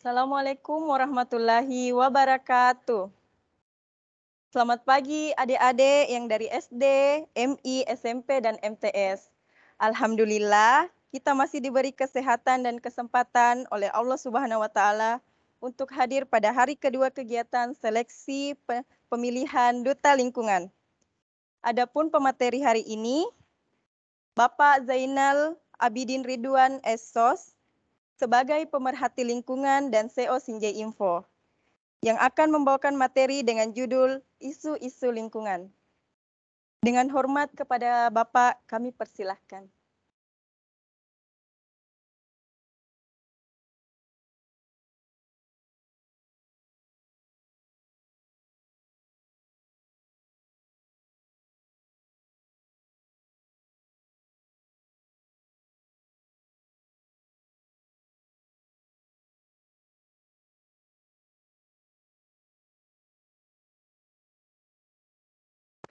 Assalamualaikum warahmatullahi wabarakatuh. Selamat pagi adik-adik yang dari SD, MI, SMP, dan MTS. Alhamdulillah, kita masih diberi kesehatan dan kesempatan oleh Allah Subhanahu wa Ta'ala untuk hadir pada hari kedua kegiatan seleksi pemilihan duta lingkungan. Adapun pemateri hari ini, Bapak Zainal Abidin Ridwan SSOS sebagai pemerhati lingkungan dan CO Sinjai Info, yang akan membawakan materi dengan judul Isu-isu Lingkungan. Dengan hormat kepada Bapak, kami persilahkan.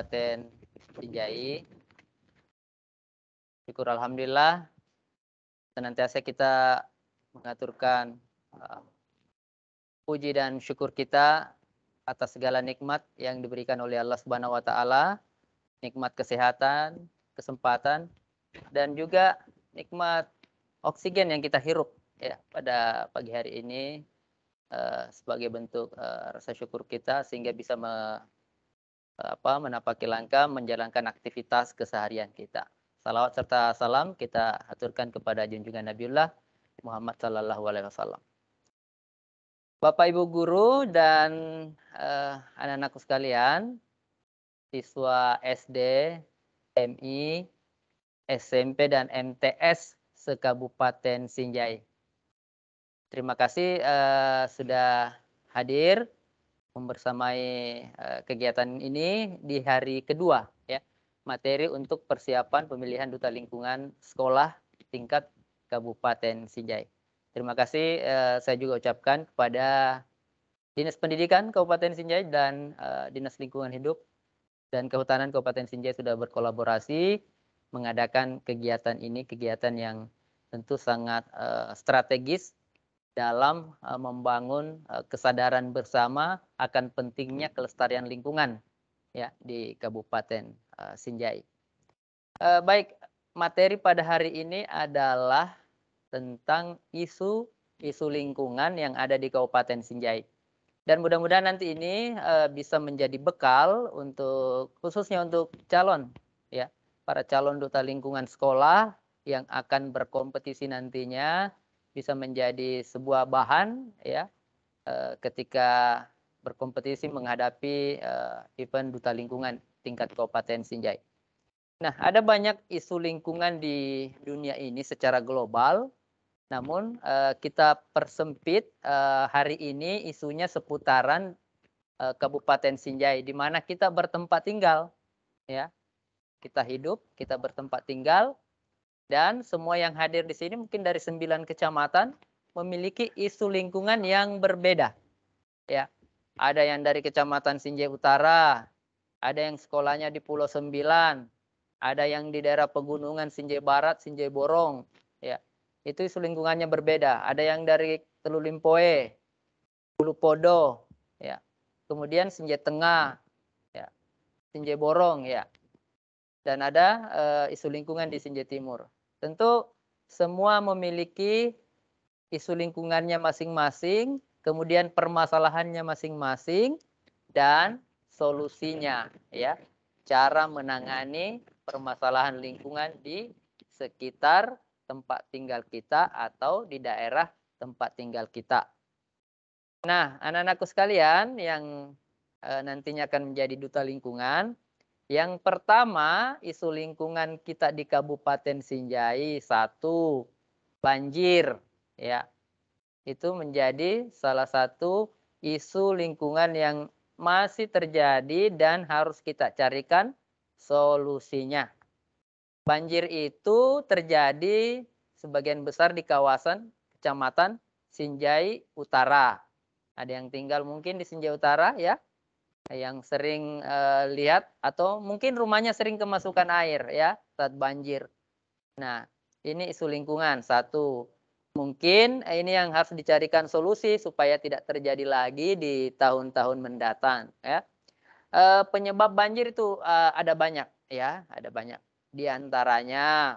Kabupaten Sinjai. Syukur alhamdulillah senantiasa kita mengaturkan puji dan syukur kita atas segala nikmat yang diberikan oleh Allah Subhanahu wa taala, nikmat kesehatan, kesempatan dan juga nikmat oksigen yang kita hirup ya pada pagi hari ini sebagai bentuk rasa syukur kita sehingga bisa menapaki langkah menjalankan aktivitas keseharian kita. Salawat serta salam kita aturkan kepada junjungan Nabiullah Muhammad Sallallahu Alaihi Wasallam. Bapak Ibu guru dan anak-anakku sekalian, siswa SD, MI, SMP dan MTS se-Kabupaten Sinjai. Terima kasih sudah hadir membersamai kegiatan ini di hari kedua ya, materi untuk persiapan pemilihan duta lingkungan sekolah tingkat Kabupaten Sinjai. Terima kasih saya juga ucapkan kepada Dinas Pendidikan Kabupaten Sinjai dan Dinas Lingkungan Hidup dan Kehutanan Kabupaten Sinjai sudah berkolaborasi mengadakan kegiatan ini, kegiatan yang tentu sangat strategis dalam membangun kesadaran bersama akan pentingnya kelestarian lingkungan ya di Kabupaten Sinjai. Baik, materi pada hari ini adalah tentang isu lingkungan yang ada di Kabupaten Sinjai. Dan mudah-mudahan nanti ini bisa menjadi bekal untuk khususnya untuk para calon duta lingkungan sekolah yang akan berkompetisi nantinya bisa menjadi sebuah bahan ya ketika berkompetisi menghadapi event duta lingkungan tingkat Kabupaten Sinjai. Nah, ada banyak isu lingkungan di dunia ini secara global. Namun kita persempit hari ini isunya seputaran Kabupaten Sinjai di mana kita bertempat tinggal ya. Kita hidup, kita bertempat tinggal dan semua yang hadir di sini mungkin dari 9 kecamatan memiliki isu lingkungan yang berbeda. Ya. Ada yang dari Kecamatan Sinjai Utara, ada yang sekolahnya di Pulau Sembilan, ada yang di daerah pegunungan Sinjai Barat, Sinjai Borong, ya. Itu isu lingkungannya berbeda. Ada yang dari Telu Limpoe, Bulu Podo, ya. Kemudian Sinjai Tengah, ya. Sinjai Borong, ya. Dan ada isu lingkungan di Sinjai Timur. Tentu semua memiliki isu lingkungannya masing-masing, kemudian permasalahannya masing-masing, dan solusinya, ya. Cara menangani permasalahan lingkungan di sekitar tempat tinggal kita atau di daerah tempat tinggal kita. Nah, anak-anakku sekalian yang nantinya akan menjadi duta lingkungan, yang pertama, isu lingkungan kita di Kabupaten Sinjai, satu, banjir. Ya, itu menjadi salah satu isu lingkungan yang masih terjadi dan harus kita carikan solusinya. Banjir itu terjadi sebagian besar di kawasan Kecamatan Sinjai Utara. Ada yang tinggal mungkin di Sinjai Utara ya, yang sering lihat atau mungkin rumahnya sering kemasukan air ya saat banjir. Nah, ini isu lingkungan satu. Mungkin ini yang harus dicarikan solusi supaya tidak terjadi lagi di tahun-tahun mendatang, ya. Penyebab banjir itu, ada banyak ya, ada banyak. Di antaranya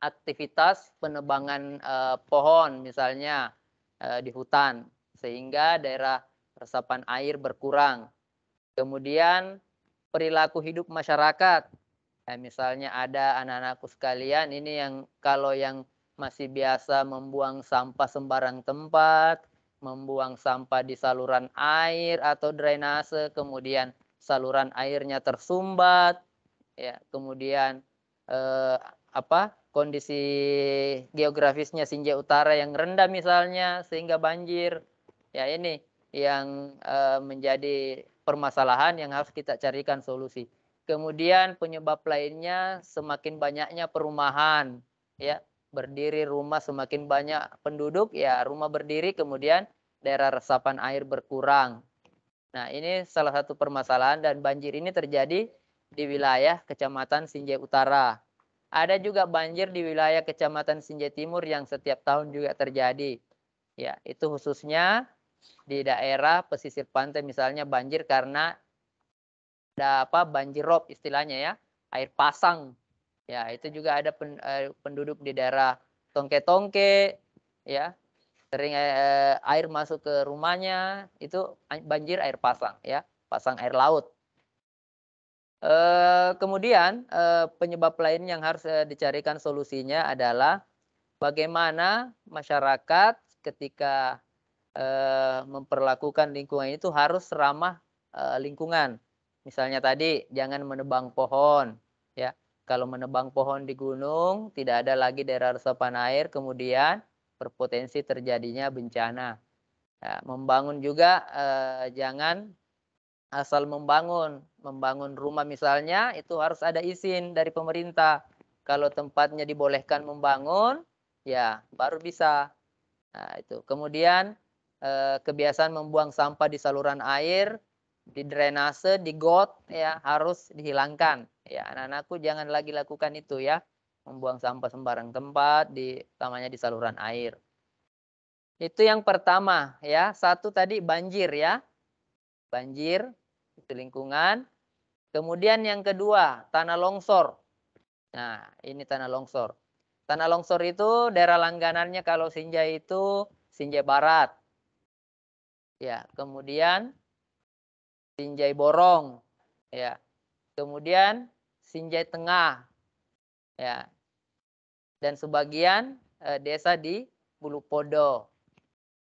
aktivitas penebangan, pohon misalnya, di hutan, sehingga daerah resapan air berkurang. Kemudian perilaku hidup masyarakat, misalnya ada anak-anakku sekalian ini yang kalau yang masih biasa membuang sampah sembarang tempat, membuang sampah di saluran air atau drainase, kemudian saluran airnya tersumbat, ya, kemudian, kondisi geografisnya Sinjai Utara yang rendah misalnya sehingga banjir. Ya ini yang, menjadi permasalahan yang harus kita carikan solusi. Kemudian penyebab lainnya semakin banyaknya perumahan, ya, berdiri rumah semakin banyak penduduk, ya rumah berdiri kemudian daerah resapan air berkurang. Nah, ini salah satu permasalahan dan banjir ini terjadi di wilayah Kecamatan Sinjai Utara. Ada juga banjir di wilayah Kecamatan Sinjai Timur yang setiap tahun juga terjadi. Ya, itu khususnya di daerah pesisir pantai misalnya banjir karena ada banjir rob istilahnya ya, air pasang. Ya, itu juga ada penduduk di daerah Tongke-Tongke ya, sering, air masuk ke rumahnya, itu banjir air pasang ya, pasang air laut. Kemudian, penyebab lain yang harus, dicarikan solusinya adalah bagaimana masyarakat ketika, memperlakukan lingkungan itu harus ramah, lingkungan. Misalnya tadi jangan menebang pohon, ya. Kalau menebang pohon di gunung, tidak ada lagi daerah resapan air, kemudian berpotensi terjadinya bencana. Ya, membangun juga, jangan asal membangun. Membangun rumah misalnya itu harus ada izin dari pemerintah. Kalau tempatnya dibolehkan membangun, ya baru bisa. Nah, itu. Kemudian, kebiasaan membuang sampah di saluran air, di drainase, di got, ya harus dihilangkan. Ya, anak-anakku jangan lagi lakukan itu ya. Membuang sampah sembarang tempat, utamanya di saluran air. Itu yang pertama ya. Satu tadi banjir ya. Banjir, itu lingkungan. Kemudian yang kedua, tanah longsor. Nah, ini tanah longsor. Tanah longsor itu daerah langganannya kalau Sinjai itu Sinjai Barat. Ya, kemudian Sinjai Borong. Ya, kemudian Sinjai Tengah. Ya, dan sebagian desa di Bulu Podo.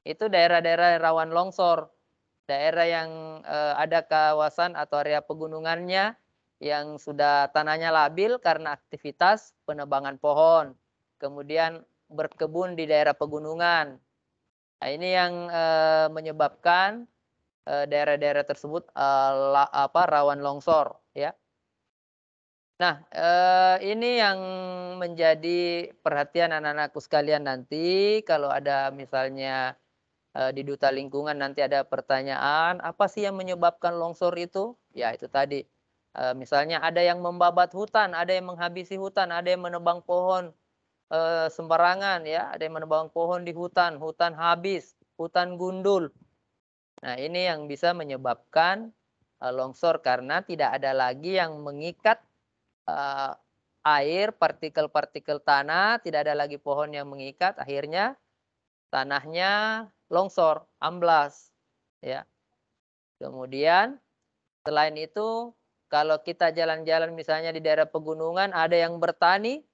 Itu daerah-daerah rawan longsor. Daerah yang, ada kawasan atau area pegunungannya yang sudah tanahnya labil karena aktivitas penebangan pohon, kemudian berkebun di daerah pegunungan. Nah, ini yang, menyebabkan, daerah-daerah tersebut, rawan longsor, ya. Nah, ini yang menjadi perhatian anak-anakku sekalian nanti kalau ada misalnya di Duta Lingkungan nanti ada pertanyaan, apa sih yang menyebabkan longsor itu? Ya itu tadi, misalnya ada yang membabat hutan, ada yang menghabisi hutan, ada yang menebang pohon, sembarangan ya, ada yang menebang pohon di hutan, hutan habis, hutan gundul. Nah ini yang bisa menyebabkan, longsor karena tidak ada lagi yang mengikat, eee, air, partikel-partikel tanah, tidak ada lagi pohon yang mengikat, akhirnya tanahnya longsor, amblas, ya. Kemudian selain itu, kalau kita jalan-jalan misalnya di daerah pegunungan, ada yang bertani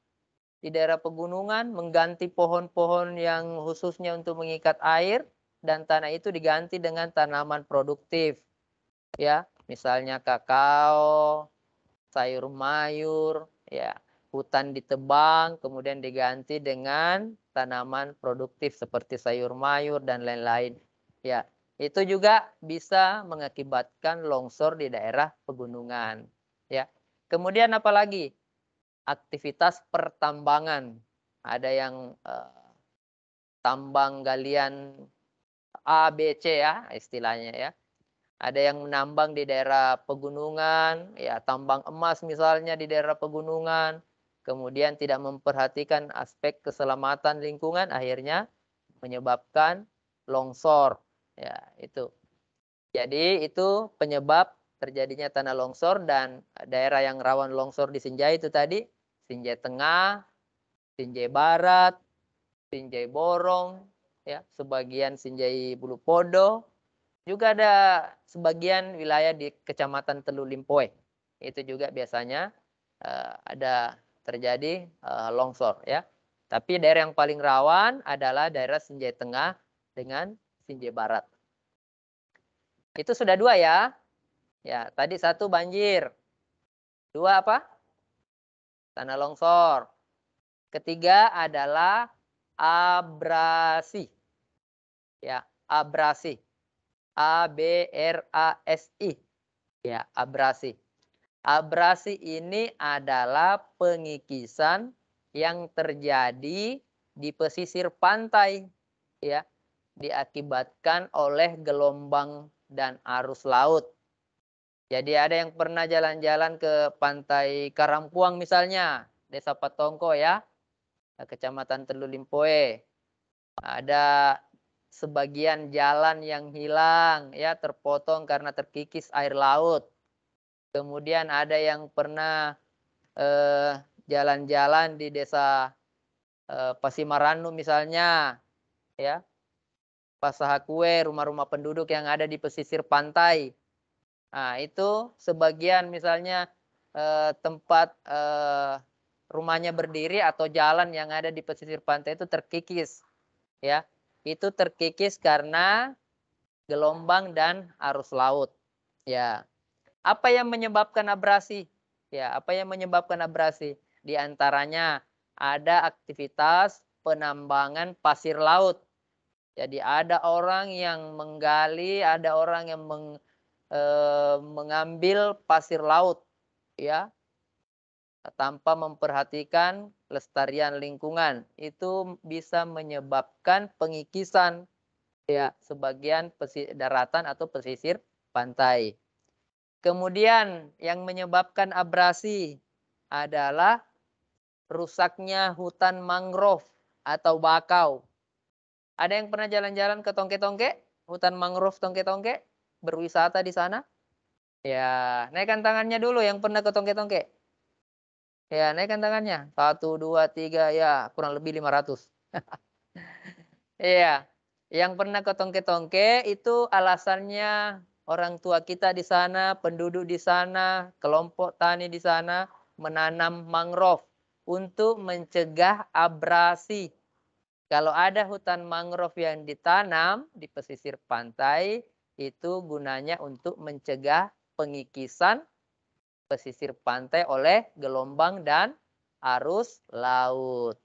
di daerah pegunungan, mengganti pohon-pohon yang khususnya untuk mengikat air, dan tanah itu diganti dengan tanaman produktif, ya. Misalnya kakao, sayur mayur, ya. Hutan ditebang, kemudian diganti dengan tanaman produktif seperti sayur mayur dan lain-lain. Ya, itu juga bisa mengakibatkan longsor di daerah pegunungan. Ya. Kemudian apalagi? Aktivitas pertambangan. Ada yang tambang galian A, B, C ya istilahnya ya. Ada yang menambang di daerah pegunungan, ya tambang emas misalnya di daerah pegunungan. kemudian tidak memperhatikan aspek keselamatan lingkungan, akhirnya menyebabkan longsor. Ya, itu. Jadi itu penyebab terjadinya tanah longsor, dan daerah yang rawan longsor di Sinjai itu tadi, Sinjai Tengah, Sinjai Barat, Sinjai Borong, ya, sebagian Sinjai Bulu Podo, juga ada sebagian wilayah di Kecamatan Telu Limpoe. Itu juga biasanya ada terjadi longsor, ya. Tapi daerah yang paling rawan adalah daerah Sinjai Tengah dengan Sinjai Barat. Itu sudah dua ya. Ya, tadi satu banjir. Dua apa? Tanah longsor. Ketiga adalah abrasi. Ya, abrasi. A-B-R-A-S-I. Ya, abrasi. Abrasi ini adalah pengikisan yang terjadi di pesisir pantai, ya, diakibatkan oleh gelombang dan arus laut. Jadi ada yang pernah jalan-jalan ke pantai Karampuang misalnya, Desa Patongko ya, Kecamatan Telu Limpoe. Ada sebagian jalan yang hilang, ya, terpotong karena terkikis air laut. Kemudian ada yang pernah jalan-jalan di Desa Pasimaranu misalnya, ya, Pasahakue, rumah-rumah penduduk yang ada di pesisir pantai. Nah, itu sebagian misalnya tempat rumahnya berdiri atau jalan yang ada di pesisir pantai itu terkikis, ya. Itu terkikis karena gelombang dan arus laut, ya. Apa yang menyebabkan abrasi? Ya, apa yang menyebabkan abrasi? Di antaranya ada aktivitas penambangan pasir laut. Jadi ada orang yang menggali, ada orang yang mengambil pasir laut, ya, tanpa memperhatikan kelestarian lingkungan. Itu bisa menyebabkan pengikisan, ya, sebagian daratan atau pesisir pantai. Kemudian yang menyebabkan abrasi adalah rusaknya hutan mangrove atau bakau. Ada yang pernah jalan-jalan ke Tongke-Tongke, hutan mangrove Tongke-Tongke, berwisata di sana? Ya, naikkan tangannya dulu yang pernah ke Tongke-Tongke. Ya, naikkan tangannya. 1, 2, 3, ya, kurang lebih 500. Iya, yang pernah ke Tongke-Tongke itu alasannya orang tua kita di sana, penduduk di sana, kelompok tani di sana menanam mangrove untuk mencegah abrasi. Kalau ada hutan mangrove yang ditanam di pesisir pantai, itu gunanya untuk mencegah pengikisan pesisir pantai oleh gelombang dan arus laut.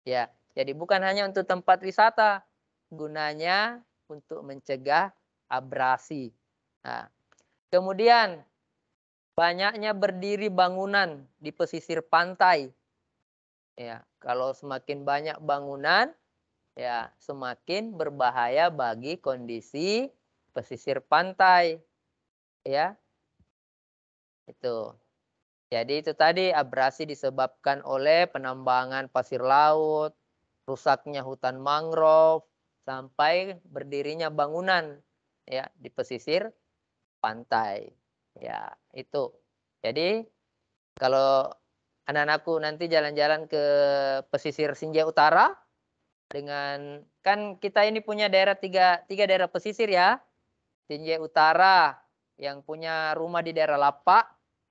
Ya, jadi bukan hanya untuk tempat wisata, gunanya untuk mencegah abrasi. Nah, kemudian banyaknya berdiri bangunan di pesisir pantai. Ya, kalau semakin banyak bangunan, ya, semakin berbahaya bagi kondisi pesisir pantai, ya. Itu. Jadi itu tadi abrasi disebabkan oleh penambangan pasir laut, rusaknya hutan mangrove, sampai berdirinya bangunan, ya, di pesisir pantai. Ya, itu. Jadi kalau anak-anakku nanti jalan-jalan ke pesisir Sinjai Utara, dengan kan kita ini punya daerah tiga daerah pesisir ya. Sinjai Utara yang punya rumah di daerah Lapak,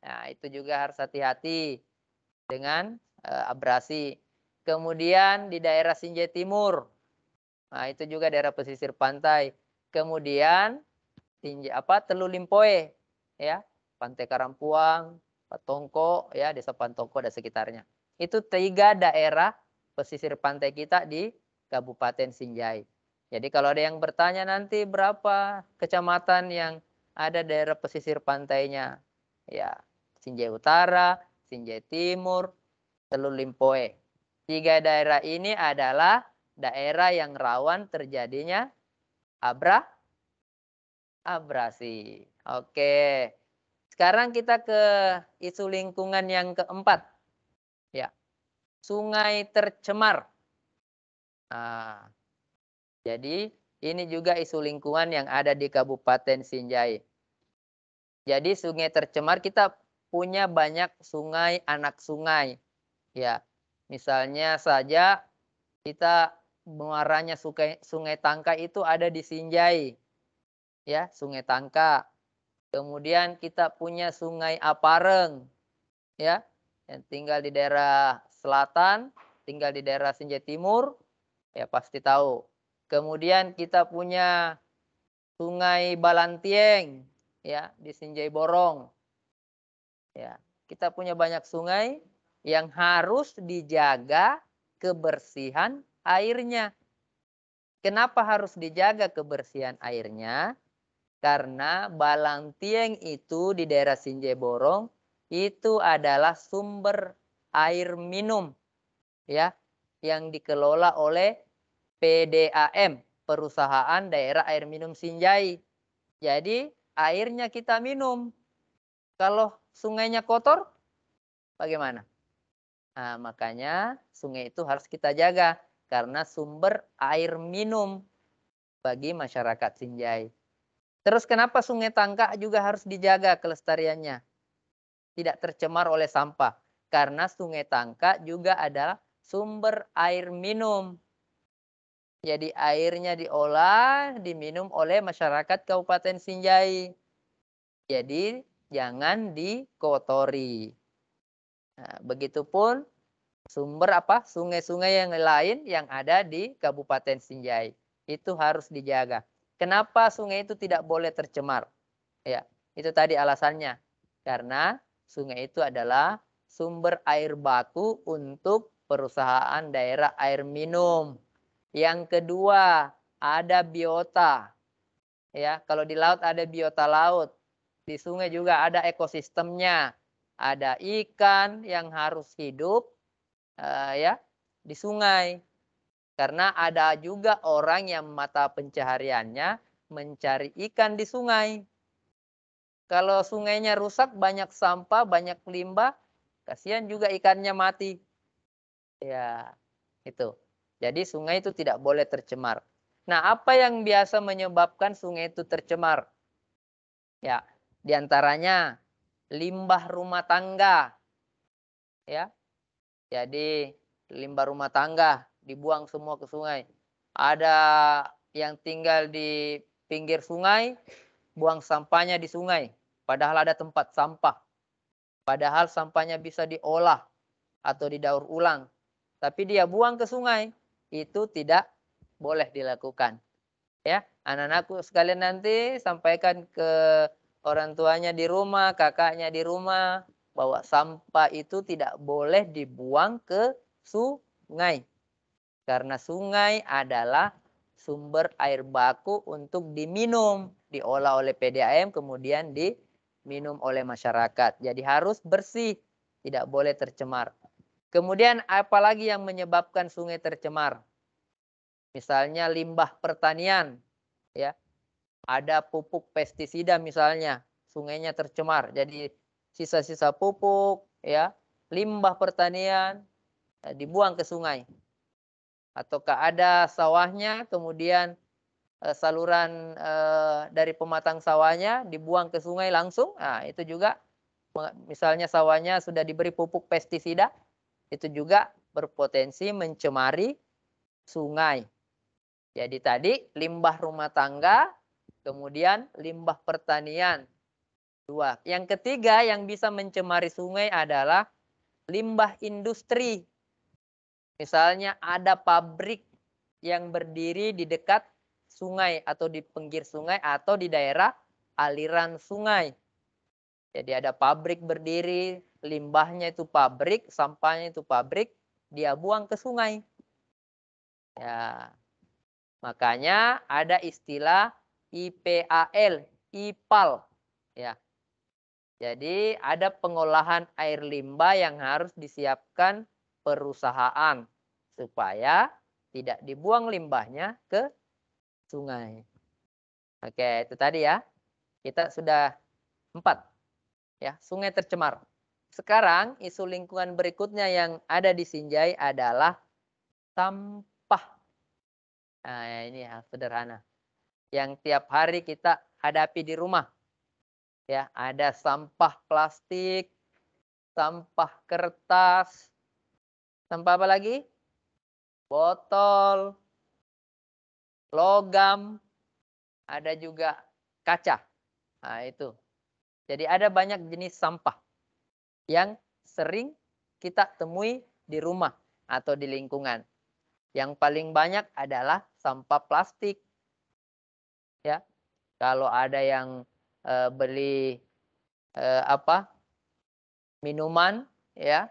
nah itu juga harus hati-hati dengan abrasi. Kemudian di daerah Sinjai Timur, nah itu juga daerah pesisir pantai. Kemudian Telu Limpoe, ya, Pantai Karampuang, Patongko, ya, Desa Pantongko dan sekitarnya. Itu 3 daerah pesisir pantai kita di Kabupaten Sinjai. Jadi kalau ada yang bertanya nanti berapa kecamatan yang ada daerah pesisir pantainya, ya, Sinjai Utara, Sinjai Timur, Telu Limpoe. 3 daerah ini adalah daerah yang rawan terjadinya abrasi. Oke. Sekarang kita ke isu lingkungan yang keempat, Ya, sungai tercemar. Nah, jadi ini juga isu lingkungan yang ada di Kabupaten Sinjai. Jadi sungai tercemar kita punya banyak sungai, anak sungai. Ya, misalnya saja kita muaranya Sungai Tangka itu ada di Sinjai, ya, Sungai Tangka. Kemudian kita punya Sungai Apareng, ya, yang tinggal di daerah selatan, tinggal di daerah Sinjai Timur, ya pasti tahu. Kemudian kita punya Sungai Balantieng, ya, di Sinjai Borong. Ya, kita punya banyak sungai yang harus dijaga kebersihan airnya. Kenapa harus dijaga kebersihan airnya? Karena Balantieng itu di daerah Sinjai Borong itu adalah sumber air minum, ya, yang dikelola oleh PDAM, Perusahaan Daerah Air Minum Sinjai. Jadi airnya kita minum. Kalau sungainya kotor, bagaimana? Nah, makanya sungai itu harus kita jaga karena sumber air minum bagi masyarakat Sinjai. Terus kenapa Sungai Tangka juga harus dijaga kelestariannya? Tidak tercemar oleh sampah. Karena Sungai Tangka juga adalah sumber air minum. Jadi airnya diolah, diminum oleh masyarakat Kabupaten Sinjai. Jadi jangan dikotori. Nah, begitupun sungai-sungai yang lain yang ada di Kabupaten Sinjai. Itu harus dijaga. Kenapa sungai itu tidak boleh tercemar? Ya, itu tadi alasannya. Karena sungai itu adalah sumber air baku untuk perusahaan daerah air minum. Yang kedua, ada biota. Ya, kalau di laut ada biota laut. Di sungai juga ada ekosistemnya. Ada ikan yang harus hidup ya di sungai. Karena ada juga orang yang mata pencahariannya mencari ikan di sungai. Kalau sungainya rusak, banyak sampah, banyak limbah, kasihan juga ikannya mati. Ya, itu. Jadi sungai itu tidak boleh tercemar. Nah, apa yang biasa menyebabkan sungai itu tercemar? Ya, diantaranya limbah rumah tangga. Ya, jadi limbah rumah tangga dibuang semua ke sungai. Ada yang tinggal di pinggir sungai, buang sampahnya di sungai. Padahal ada tempat sampah. Padahal sampahnya bisa diolah atau didaur ulang. Tapi dia buang ke sungai. Itu tidak boleh dilakukan. Ya, anak-anakku sekalian nanti sampaikan ke orang tuanya di rumah, kakaknya di rumah, bahwa sampah itu tidak boleh dibuang ke sungai. Karena sungai adalah sumber air baku untuk diminum, diolah oleh PDAM, kemudian diminum oleh masyarakat. Jadi harus bersih, tidak boleh tercemar. Kemudian apalagi yang menyebabkan sungai tercemar? Misalnya limbah pertanian, ya. Ada pupuk pestisida misalnya, sungainya tercemar. Jadi sisa-sisa pupuk, ya, limbah pertanian dibuang ke sungai. Ataukah ada sawahnya, kemudian saluran dari pematang sawahnya dibuang ke sungai langsung. Nah, itu juga misalnya sawahnya sudah diberi pupuk pestisida, itu juga berpotensi mencemari sungai. Jadi tadi limbah rumah tangga, kemudian limbah pertanian. Dua. Yang ketiga yang bisa mencemari sungai adalah limbah industri. Misalnya ada pabrik yang berdiri di dekat sungai atau di pinggir sungai atau di daerah aliran sungai. Jadi ada pabrik berdiri, limbahnya itu pabrik, sampahnya itu pabrik, dia buang ke sungai. Ya, makanya ada istilah IPAL, IPAL. Ya. Jadi ada pengolahan air limbah yang harus disiapkan perusahaan supaya tidak dibuang limbahnya ke sungai. Oke, itu tadi ya. Kita sudah 4 ya, sungai tercemar. sekarang isu lingkungan berikutnya yang ada di Sinjai adalah sampah. Nah, ini hal sederhana yang tiap hari kita hadapi di rumah. Ya, ada sampah plastik, sampah kertas, sampah apa lagi? Botol, logam, ada juga kaca. Nah, itu. Jadi ada banyak jenis sampah yang sering kita temui di rumah atau di lingkungan. Yang paling banyak adalah sampah plastik. Ya, kalau ada yang beli apa minuman, ya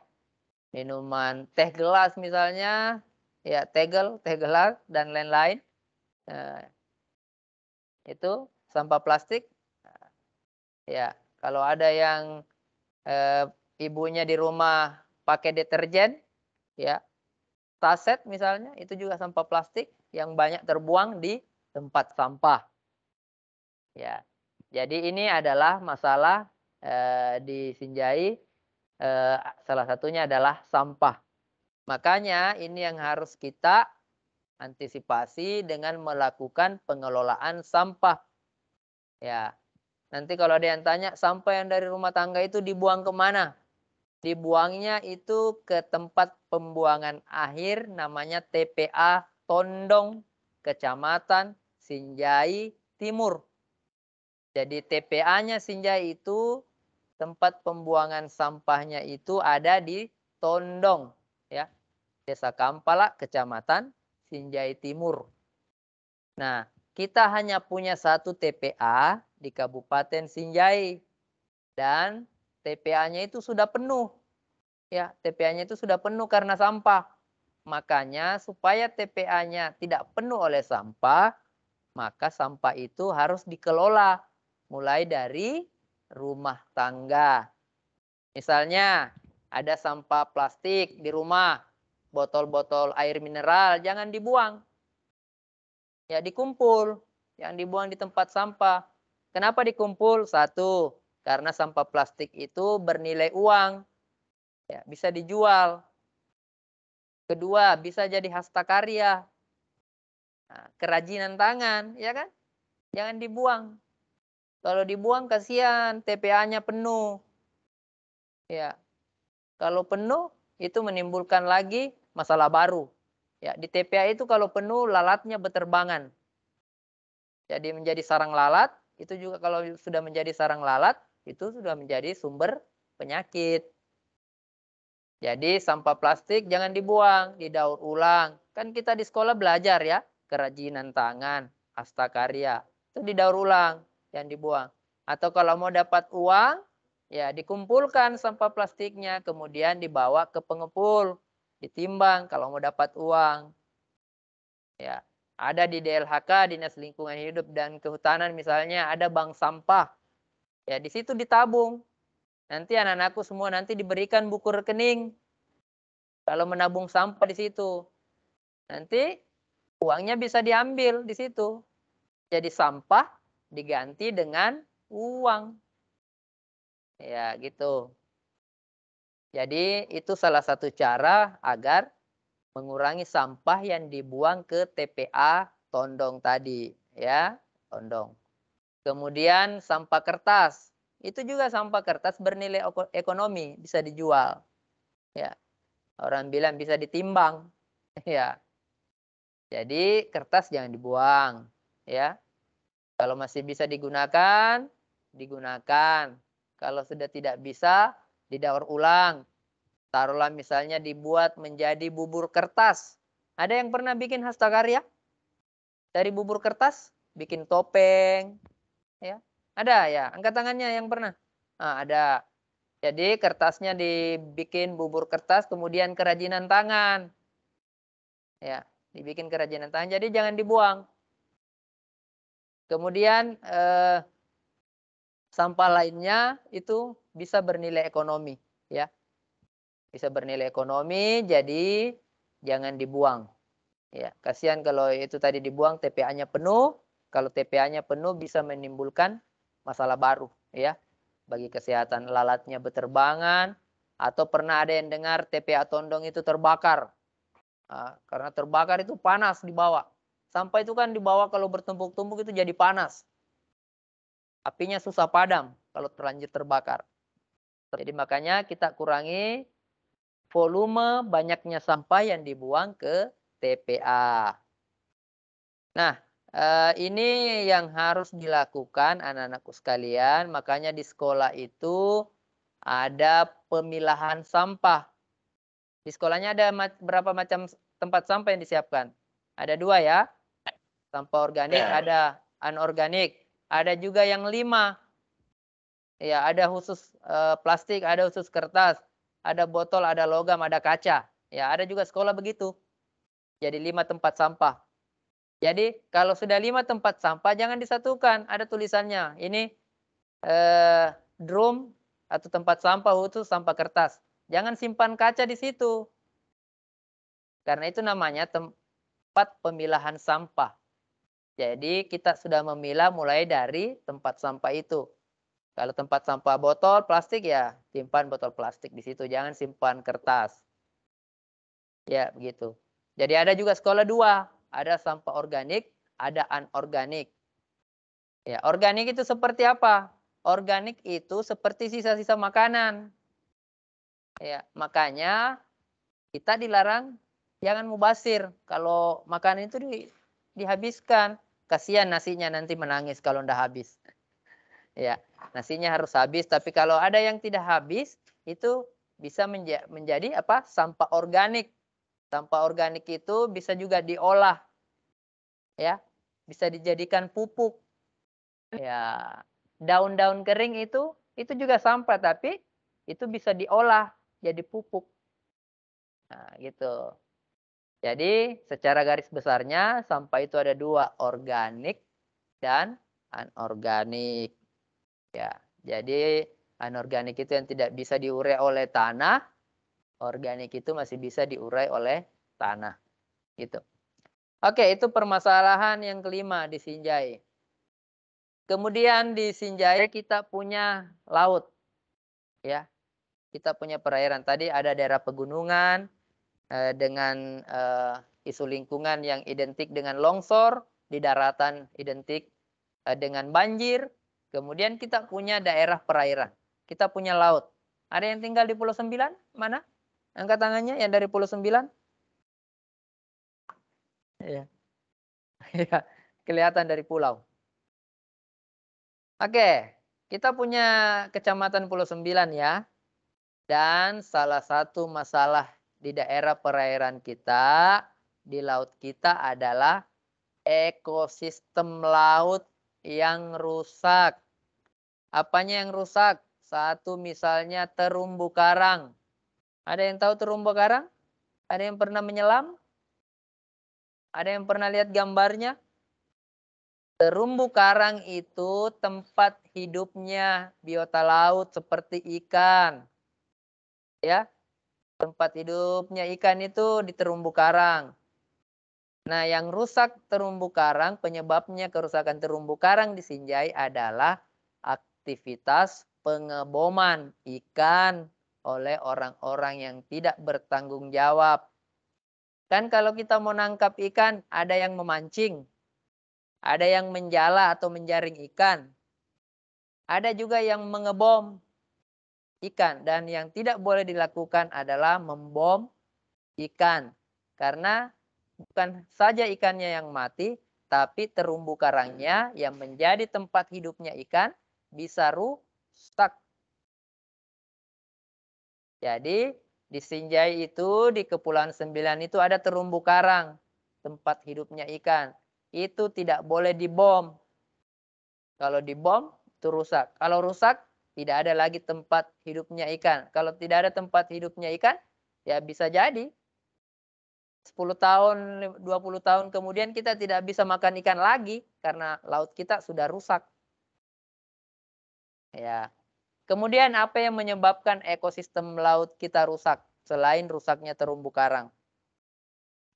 minuman teh gelas misalnya, ya teh gelas dan lain-lain, itu sampah plastik. Ya, kalau ada yang ibunya di rumah pakai deterjen, ya saset misalnya, itu juga sampah plastik yang banyak terbuang di tempat sampah. Ya, jadi ini adalah masalah di Sinjai. Salah satunya adalah sampah. Makanya ini yang harus kita antisipasi dengan melakukan pengelolaan sampah. Ya, nanti kalau ada yang tanya, sampah yang dari rumah tangga itu dibuang kemana? Dibuangnya itu ke tempat pembuangan akhir namanya TPA Tondong, Kecamatan Sinjai Timur. Jadi TPA-nya Sinjai itu tempat pembuangan sampahnya itu ada di Tondong, ya. Desa Kampala, Kecamatan Sinjai Timur. Nah, kita hanya punya satu TPA di Kabupaten Sinjai dan TPA-nya itu sudah penuh. Ya, TPA-nya itu sudah penuh karena sampah. Makanya supaya TPA-nya tidak penuh oleh sampah, maka sampah itu harus dikelola mulai dari rumah tangga. Misalnya ada sampah plastik di rumah, botol-botol air mineral jangan dibuang. Ya dikumpul, yang dibuang di tempat sampah. Kenapa dikumpul? Satu, karena sampah plastik itu bernilai uang, ya, bisa dijual. Kedua, bisa jadi hasta karya, nah, kerajinan tangan, ya kan? Jangan dibuang. Kalau dibuang kasihan, TPA-nya penuh. Ya, kalau penuh itu menimbulkan lagi masalah baru. Ya, di TPA itu kalau penuh lalatnya berterbangan. Jadi menjadi sarang lalat, itu juga kalau sudah menjadi sarang lalat, itu sudah menjadi sumber penyakit. Jadi sampah plastik jangan dibuang, didaur ulang. Kan kita di sekolah belajar ya, kerajinan tangan, hasta karya. Itu didaur ulang, yang dibuang. Atau kalau mau dapat uang, ya dikumpulkan sampah plastiknya, kemudian dibawa ke pengepul, ditimbang kalau mau dapat uang. Ya, ada di DLHK, Dinas Lingkungan Hidup dan Kehutanan misalnya, ada bank sampah. Ya, di situ ditabung. Nanti anak-anakku semua nanti diberikan buku rekening. Kalau menabung sampah di situ. Nanti uangnya bisa diambil di situ. Jadi sampah diganti dengan uang. Ya, gitu. Jadi itu salah satu cara agar mengurangi sampah yang dibuang ke TPA Tondong tadi, ya, Tondong. Kemudian sampah kertas. Itu juga sampah kertas bernilai ekonomi, bisa dijual. Ya. Orang bilang bisa ditimbang. Ya. Jadi kertas jangan dibuang, ya. Kalau masih bisa digunakan, digunakan. Kalau sudah tidak bisa, didaur ulang. Taruhlah misalnya dibuat menjadi bubur kertas. Ada yang pernah bikin hasta karya dari bubur kertas? Bikin topeng, ya. Ada ya, angkat tangannya yang pernah. Nah, ada. Jadi kertasnya dibikin bubur kertas, kemudian kerajinan tangan. Ya, dibikin kerajinan tangan. Jadi jangan dibuang. Kemudian sampah lainnya itu bisa bernilai ekonomi, ya. Bisa bernilai ekonomi, jadi jangan dibuang. Ya, kasihan kalau itu tadi dibuang TPA-nya penuh. Kalau TPA-nya penuh bisa menimbulkan masalah baru, ya. Bagi kesehatan lalatnya berterbangan, Atau pernah ada yang dengar TPA Tondong itu terbakar. Karena terbakar itu panas di bawah. Sampah itu kan di bawah kalau bertumpuk-tumpuk itu jadi panas. Apinya susah padam kalau terlanjur terbakar. Jadi makanya kita kurangi volume banyaknya sampah yang dibuang ke TPA. Nah, ini yang harus dilakukan anak-anakku sekalian. Makanya di sekolah itu ada pemilahan sampah. Di sekolahnya ada berapa macam tempat sampah yang disiapkan? Ada 2 ya. Sampah organik, ada anorganik. Ada juga yang 5. Ya, ada khusus plastik, ada khusus kertas, ada botol, ada logam, ada kaca. Ya, ada juga sekolah begitu. Jadi 5 tempat sampah. Jadi kalau sudah 5 tempat sampah jangan disatukan. Ada tulisannya. Ini drum atau tempat sampah khusus sampah kertas. Jangan simpan kaca di situ. Karena itu namanya tempat pemilahan sampah. Jadi kita sudah memilah mulai dari tempat sampah itu. Kalau tempat sampah botol plastik ya simpan botol plastik di situ. Jangan simpan kertas. Ya begitu. Jadi ada juga sekolah 2. Ada sampah organik, ada anorganik. Ya, organik itu seperti apa? Organik itu seperti sisa-sisa makanan. Ya, makanya kita dilarang jangan mubazir. Kalau makanan itu dihabiskan, kasihan nasinya nanti menangis kalau ndak habis. Ya, nasinya harus habis. Tapi kalau ada yang tidak habis, itu bisa menjadi apa? Sampah organik. Sampah organik itu bisa juga diolah, ya, bisa dijadikan pupuk. Ya, daun-daun kering itu juga sampah, tapi itu bisa diolah jadi pupuk. Nah, gitu. Jadi secara garis besarnya sampah itu ada 2, organik dan anorganik. Ya, jadi anorganik itu yang tidak bisa diurai oleh tanah, organik itu masih bisa diurai oleh tanah. Gitu. Oke, itu permasalahan yang kelima di Sinjai. Kemudian di Sinjai kita punya laut. Ya, kita punya perairan. Tadi ada daerah pegunungan dengan isu lingkungan yang identik dengan longsor, di daratan identik dengan banjir. Kemudian kita punya daerah perairan. Kita punya laut. Ada yang tinggal di Pulau 9? Mana? Angkat tangannya yang dari Pulau 9? Iya. Iya, kelihatan dari pulau. Oke, kita punya Kecamatan Pulau 9 ya. Dan salah satu masalah di daerah perairan kita, di laut kita adalah ekosistem laut yang rusak. Apanya yang rusak? Satu misalnya terumbu karang. Ada yang tahu terumbu karang? Ada yang pernah menyelam? Ada yang pernah lihat gambarnya? Terumbu karang itu tempat hidupnya biota laut seperti ikan. Ya, tempat hidupnya ikan itu di terumbu karang. Nah, yang rusak terumbu karang, penyebabnya kerusakan terumbu karang di Sinjai adalah aktivitas pengeboman ikan oleh orang-orang yang tidak bertanggung jawab. Kan kalau kita mau nangkap ikan, ada yang memancing, ada yang menjala atau menjaring ikan, ada juga yang mengebom ikan. Dan yang tidak boleh dilakukan adalah membom ikan. Karena bukan saja ikannya yang mati, tapi terumbu karangnya yang menjadi tempat hidupnya ikan bisa rusak. Jadi di Sinjai itu, di Kepulauan 9 itu ada terumbu karang, tempat hidupnya ikan. Itu tidak boleh dibom. Kalau dibom itu rusak. Kalau rusak tidak ada lagi tempat hidupnya ikan. Kalau tidak ada tempat hidupnya ikan, ya bisa jadi 10 tahun, 20 tahun kemudian kita tidak bisa makan ikan lagi karena laut kita sudah rusak. Ya. Kemudian apa yang menyebabkan ekosistem laut kita rusak selain rusaknya terumbu karang?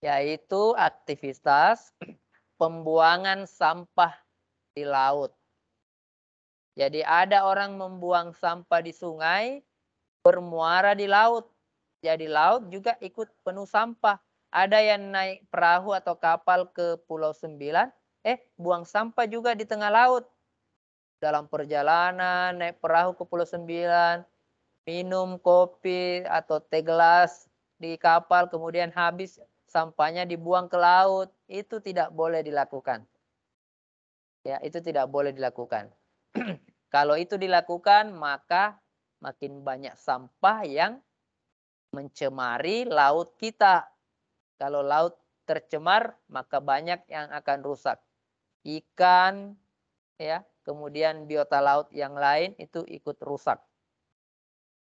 Yaitu aktivitas pembuangan sampah di laut. Jadi ada orang membuang sampah di sungai, bermuara di laut. Jadi laut juga ikut penuh sampah. Ada yang naik perahu atau kapal ke Pulau Sembilan, buang sampah juga di tengah laut. Dalam perjalanan naik perahu ke Pulau Sembilan, minum kopi atau teh gelas di kapal, kemudian habis sampahnya dibuang ke laut. Itu tidak boleh dilakukan. Ya, itu tidak boleh dilakukan. Kalau itu dilakukan, maka makin banyak sampah yang mencemari laut kita. Kalau laut tercemar, maka banyak yang akan rusak. Ikan, ya, kemudian biota laut yang lain itu ikut rusak.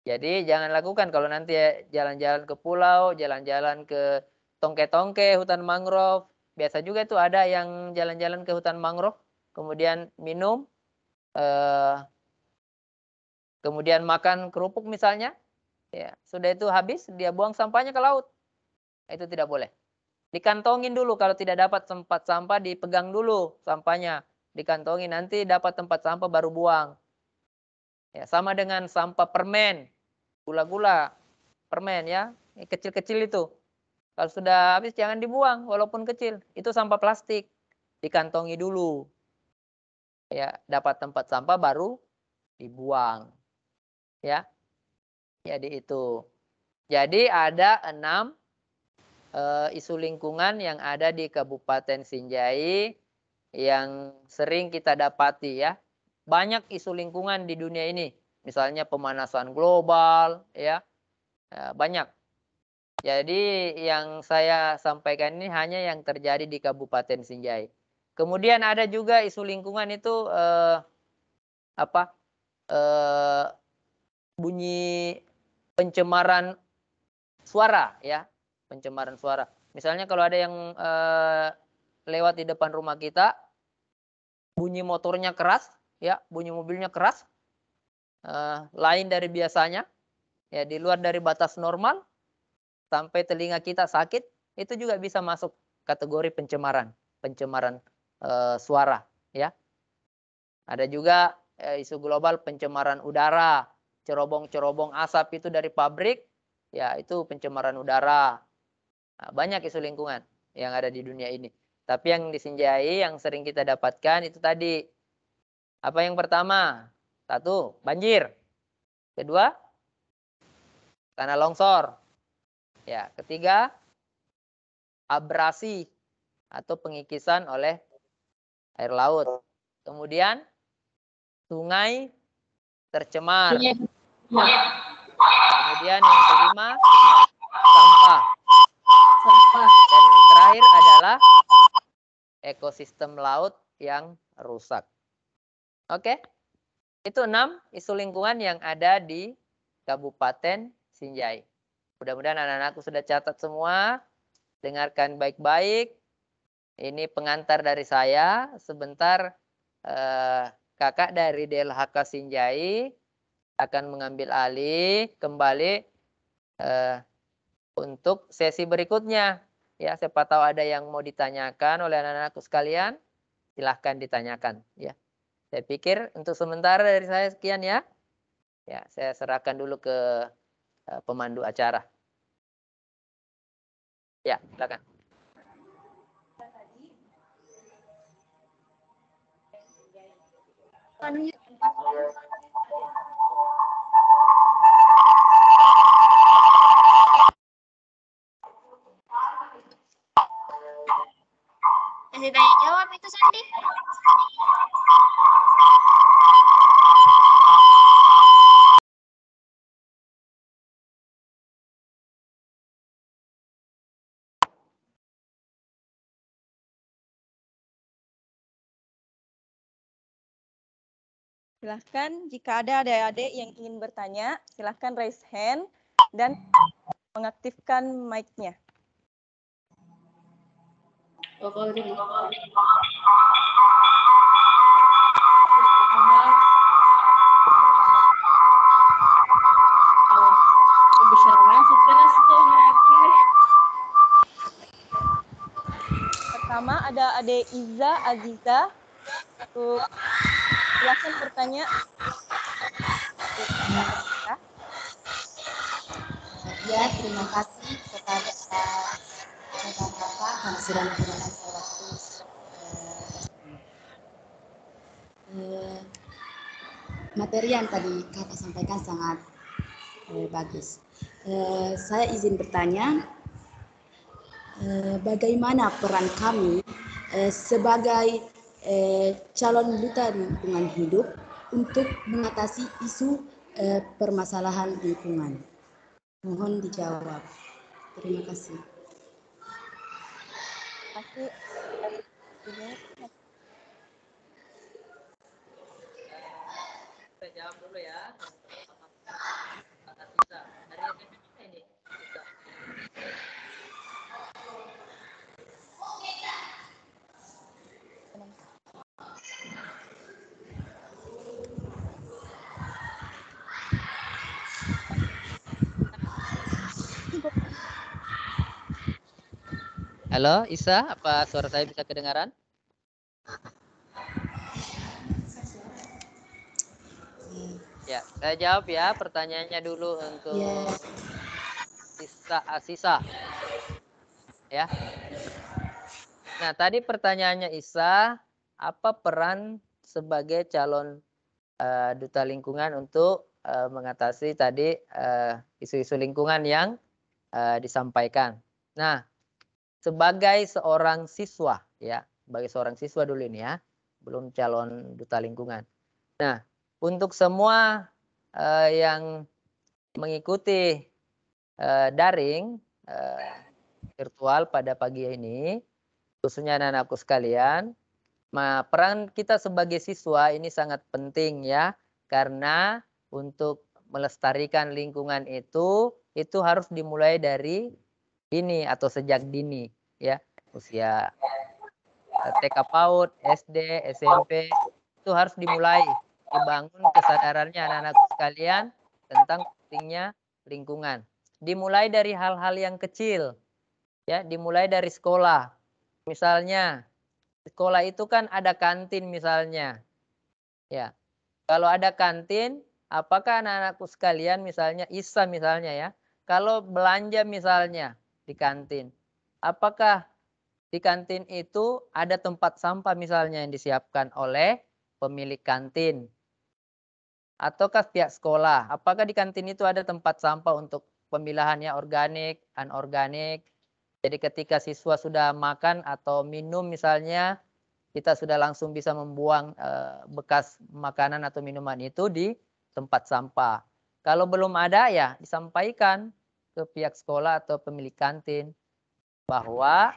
Jadi jangan lakukan kalau nanti jalan-jalan ke pulau, jalan-jalan ke tongke-tongke, hutan mangrove. Biasa juga itu ada yang jalan-jalan ke hutan mangrove, kemudian minum, kemudian makan kerupuk misalnya, ya sudah itu habis, dia buang sampahnya ke laut. Itu tidak boleh. Dikantongin dulu, kalau tidak dapat tempat sampah dipegang dulu sampahnya. Dikantongin, nanti dapat tempat sampah baru buang. Ya, sama dengan sampah permen, gula-gula, permen ya, kecil-kecil itu. Kalau sudah habis jangan dibuang walaupun kecil. Itu sampah plastik. Dikantongi dulu. Ya, dapat tempat sampah baru dibuang. Ya. Jadi itu. Jadi ada 6 isu lingkungan yang ada di Kabupaten Sinjai yang sering kita dapati ya. Banyak isu lingkungan di dunia ini. Misalnya pemanasan global ya. Banyak. Jadi yang saya sampaikan ini hanya yang terjadi di Kabupaten Sinjai. Kemudian ada juga isu lingkungan itu bunyi pencemaran suara ya, pencemaran suara. Misalnya kalau ada yang lewat di depan rumah kita, bunyi motornya keras, ya, bunyi mobilnya keras, lain dari biasanya, ya di luar dari batas normal, sampai telinga kita sakit, itu juga bisa masuk kategori pencemaran suara, ya. Ada juga isu global pencemaran udara, cerobong-cerobong asap itu dari pabrik, ya itu pencemaran udara. Nah, banyak isu lingkungan yang ada di dunia ini. Tapi yang di Sinjai yang sering kita dapatkan itu tadi. Apa yang pertama? 1, banjir. Kedua, tanah longsor. Ya, ketiga, abrasi atau pengikisan oleh air laut. Kemudian sungai tercemar. Kemudian yang kelima, sampah. Dan yang terakhir adalah ekosistem laut yang rusak. Oke, itu 6 isu lingkungan yang ada di Kabupaten Sinjai. Mudah-mudahan anak-anakku sudah catat semua. Dengarkan baik-baik. Ini pengantar dari saya. Sebentar kakak dari DLHK Sinjai akan mengambil alih kembali untuk sesi berikutnya. Ya, siapa tahu ada yang mau ditanyakan oleh anak-anakku sekalian, silahkan ditanyakan. Ya, saya pikir untuk sementara dari saya sekian ya. Ya, saya serahkan dulu ke pemandu acara. Ya, silakan. Masih tanya jawab itu Sandi. Silahkan jika ada adik-adik yang ingin bertanya, silahkan raise hand dan mengaktifkan mic-nya. Pertama ada Ade Iza Aziza. Silahkan bertanya. terima kasih kepada Bapak karena sudah memberikan saya waktu. Materi yang tadi Kakak sampaikan sangat bagus. Saya izin bertanya, bagaimana peran kami sebagai calon duta lingkungan hidup untuk mengatasi isu permasalahan lingkungan? Mohon dijawab. Terima kasih. Saya jawab dulu ya. Halo, Isa, apa suara saya bisa kedengaran? Ya, saya jawab ya pertanyaannya dulu untuk Sisa. Ya. Nah, tadi pertanyaannya Isa, apa peran sebagai calon duta lingkungan untuk mengatasi tadi isu-isu lingkungan yang disampaikan. Nah, sebagai seorang siswa ya, sebagai seorang siswa dulu ini ya, belum calon duta lingkungan. Nah, untuk semua yang mengikuti daring virtual pada pagi ini, khususnya anak-anakku sekalian, peran kita sebagai siswa ini sangat penting ya, karena untuk melestarikan lingkungan itu harus dimulai dari dini atau sejak dini ya, usia TK PAUD, SD, SMP itu harus dimulai dibangun kesadarannya anak-anak sekalian tentang pentingnya lingkungan. Dimulai dari hal-hal yang kecil ya, dimulai dari sekolah. Misalnya sekolah itu kan ada kantin misalnya. Ya. Kalau ada kantin, apakah anak-anakku sekalian misalnya Isa misalnya ya, kalau belanja misalnya di kantin, apakah di kantin itu ada tempat sampah misalnya yang disiapkan oleh pemilik kantin? Ataukah pihak sekolah? Apakah di kantin itu ada tempat sampah untuk pemilahannya organik, anorganik? Jadi ketika siswa sudah makan atau minum misalnya, kita sudah langsung bisa membuang bekas makanan atau minuman itu di tempat sampah. Kalau belum ada ya disampaikan ke pihak sekolah atau pemilik kantin bahwa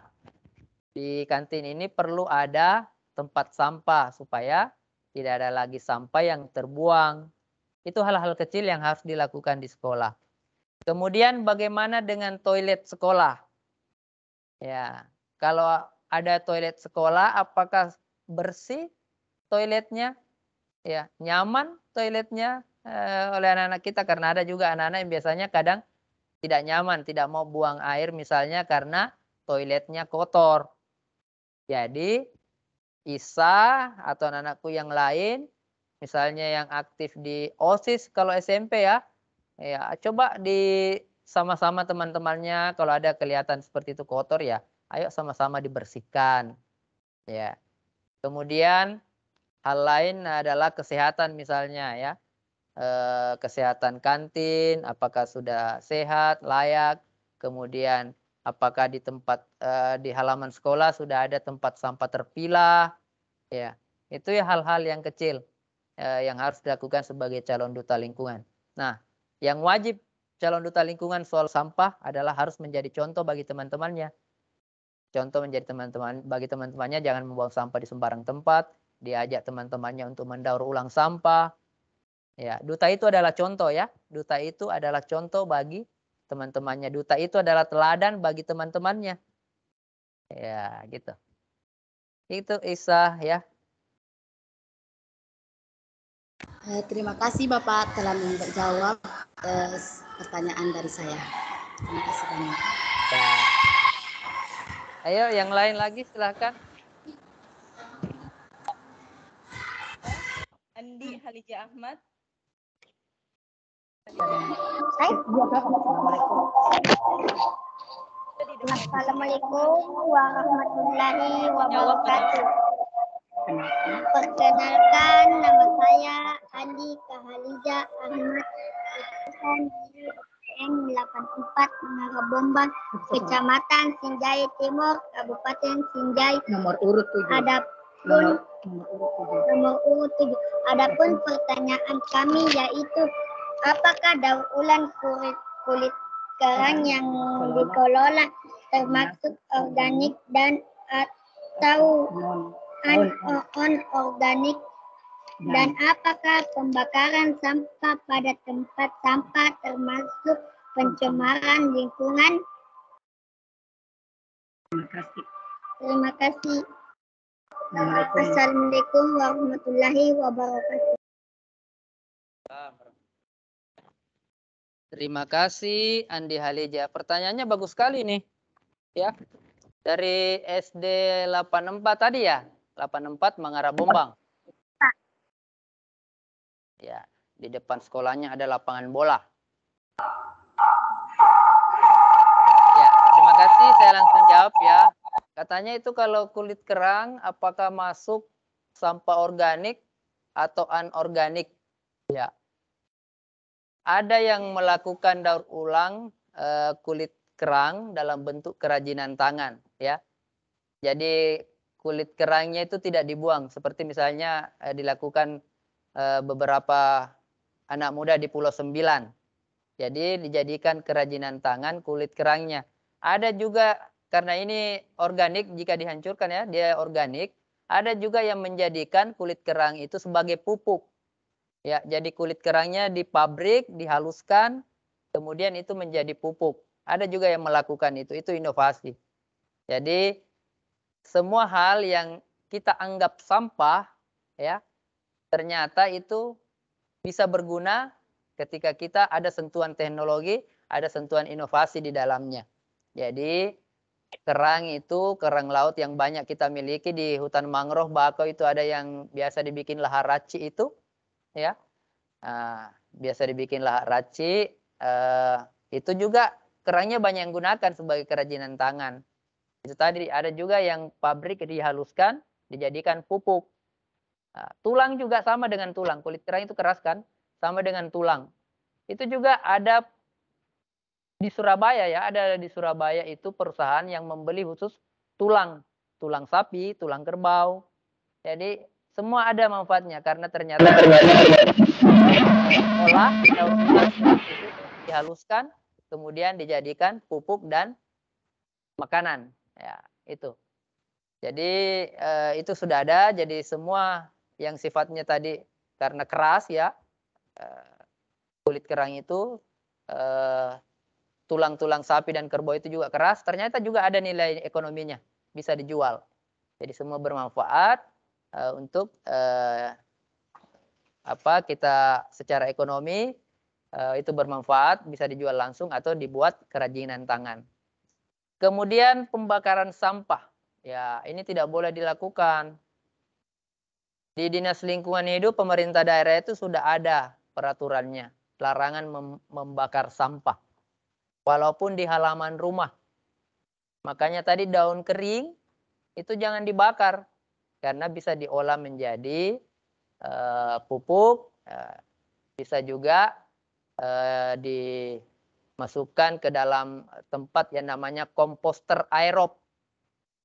di kantin ini perlu ada tempat sampah supaya tidak ada lagi sampah yang terbuang. Itu hal-hal kecil yang harus dilakukan di sekolah. Kemudian bagaimana dengan toilet sekolah? Ya, kalau ada toilet sekolah, apakah bersih toiletnya? Ya, nyaman toiletnya oleh anak-anak kita, karena ada juga anak-anak yang biasanya kadang tidak nyaman, tidak mau buang air misalnya karena toiletnya kotor. Jadi Isa atau anak-anakku yang lain, misalnya yang aktif di OSIS kalau SMP ya, ya coba sama-sama teman-temannya kalau ada kelihatan seperti itu kotor ya, ayo sama-sama dibersihkan. Ya. Kemudian hal lain adalah kesehatan misalnya ya. Kesehatan kantin, apakah sudah sehat, layak. Kemudian apakah di tempat di halaman sekolah sudah ada tempat sampah terpilah. Ya. Itu ya hal-hal yang kecil yang harus dilakukan sebagai calon duta lingkungan. Nah, yang wajib calon duta lingkungan soal sampah adalah harus menjadi contoh bagi teman-temannya. Contoh menjadi bagi teman-temannya, jangan membuang sampah di sembarang tempat, diajak teman-temannya untuk mendaur ulang sampah. Ya, duta itu adalah contoh ya. Duta itu adalah contoh bagi teman-temannya. Duta itu adalah teladan bagi teman-temannya. Ya, gitu. Itu Isa ya. Terima kasih Bapak telah menjawab pertanyaan dari saya. Terima kasih banyak. Ya. Ayo yang lain lagi silakan. Andi Halija Ahmad. Assalamualaikum warahmatullahi wabarakatuh. Perkenalkan, nama saya Andi Kahaliza Ahmad, lulusan STM 84 Menara Bombang, Kecamatan Sinjai Timur, Kabupaten Sinjai. Nomor urut 7. Nomor urut 7. Adapun pertanyaan kami yaitu, apakah daur ulang kulit kerang yang dikelola termasuk organik dan atau non-organik, dan apakah pembakaran sampah pada tempat sampah termasuk pencemaran lingkungan? Terima kasih. Assalamualaikum warahmatullahi wabarakatuh. Terima kasih Andi Halija. Pertanyaannya bagus sekali nih. Ya. Dari SD 84 tadi ya. 84 Mengarah Bombang. Ya, di depan sekolahnya ada lapangan bola. Ya, terima kasih. Saya langsung jawab ya. Katanya itu kalau kulit kerang apakah masuk sampah organik atau anorganik? Ya. Ada yang melakukan daur ulang kulit kerang dalam bentuk kerajinan tangan, ya. Jadi kulit kerangnya itu tidak dibuang, seperti misalnya dilakukan beberapa anak muda di Pulau Sembilan. Jadi dijadikan kerajinan tangan kulit kerangnya. Ada juga, karena ini organik, jika dihancurkan ya, dia organik. Ada juga yang menjadikan kulit kerang itu sebagai pupuk. Ya, jadi kulit kerangnya di pabrik dihaluskan, kemudian itu menjadi pupuk. Ada juga yang melakukan itu inovasi. Jadi semua hal yang kita anggap sampah, ya, ternyata itu bisa berguna ketika kita ada sentuhan teknologi, ada sentuhan inovasi di dalamnya. Jadi kerang itu, kerang laut yang banyak kita miliki di hutan mangrove bakau itu ada yang biasa dibikin lahar raci itu, ya. Biasa dibikin lahar raci, itu juga kerangnya banyak yang gunakan sebagai kerajinan tangan. Itu tadi ada juga yang pabrik dihaluskan, dijadikan pupuk. Tulang juga sama dengan tulang, kulit kerang itu keras kan, sama dengan tulang. Itu juga ada di Surabaya ya, ada di Surabaya itu perusahaan yang membeli khusus tulang sapi, tulang kerbau. Jadi semua ada manfaatnya karena ternyata olah daur ulang itu dihaluskan, kemudian dijadikan pupuk dan makanan. Ya, itu. Jadi itu sudah ada. Jadi semua yang sifatnya tadi karena keras ya, kulit kerang itu, tulang-tulang sapi dan kerbau itu juga keras. Ternyata juga ada nilai ekonominya, bisa dijual. Jadi semua bermanfaat untuk kita secara ekonomi itu bermanfaat, bisa dijual langsung atau dibuat kerajinan tangan. Kemudian pembakaran sampah, ya ini tidak boleh dilakukan. Di Dinas Lingkungan Hidup pemerintah daerah itu sudah ada peraturannya, larangan membakar sampah, walaupun di halaman rumah. Makanya tadi daun kering itu jangan dibakar, karena bisa diolah menjadi pupuk, bisa juga dimasukkan ke dalam tempat yang namanya komposter aerob.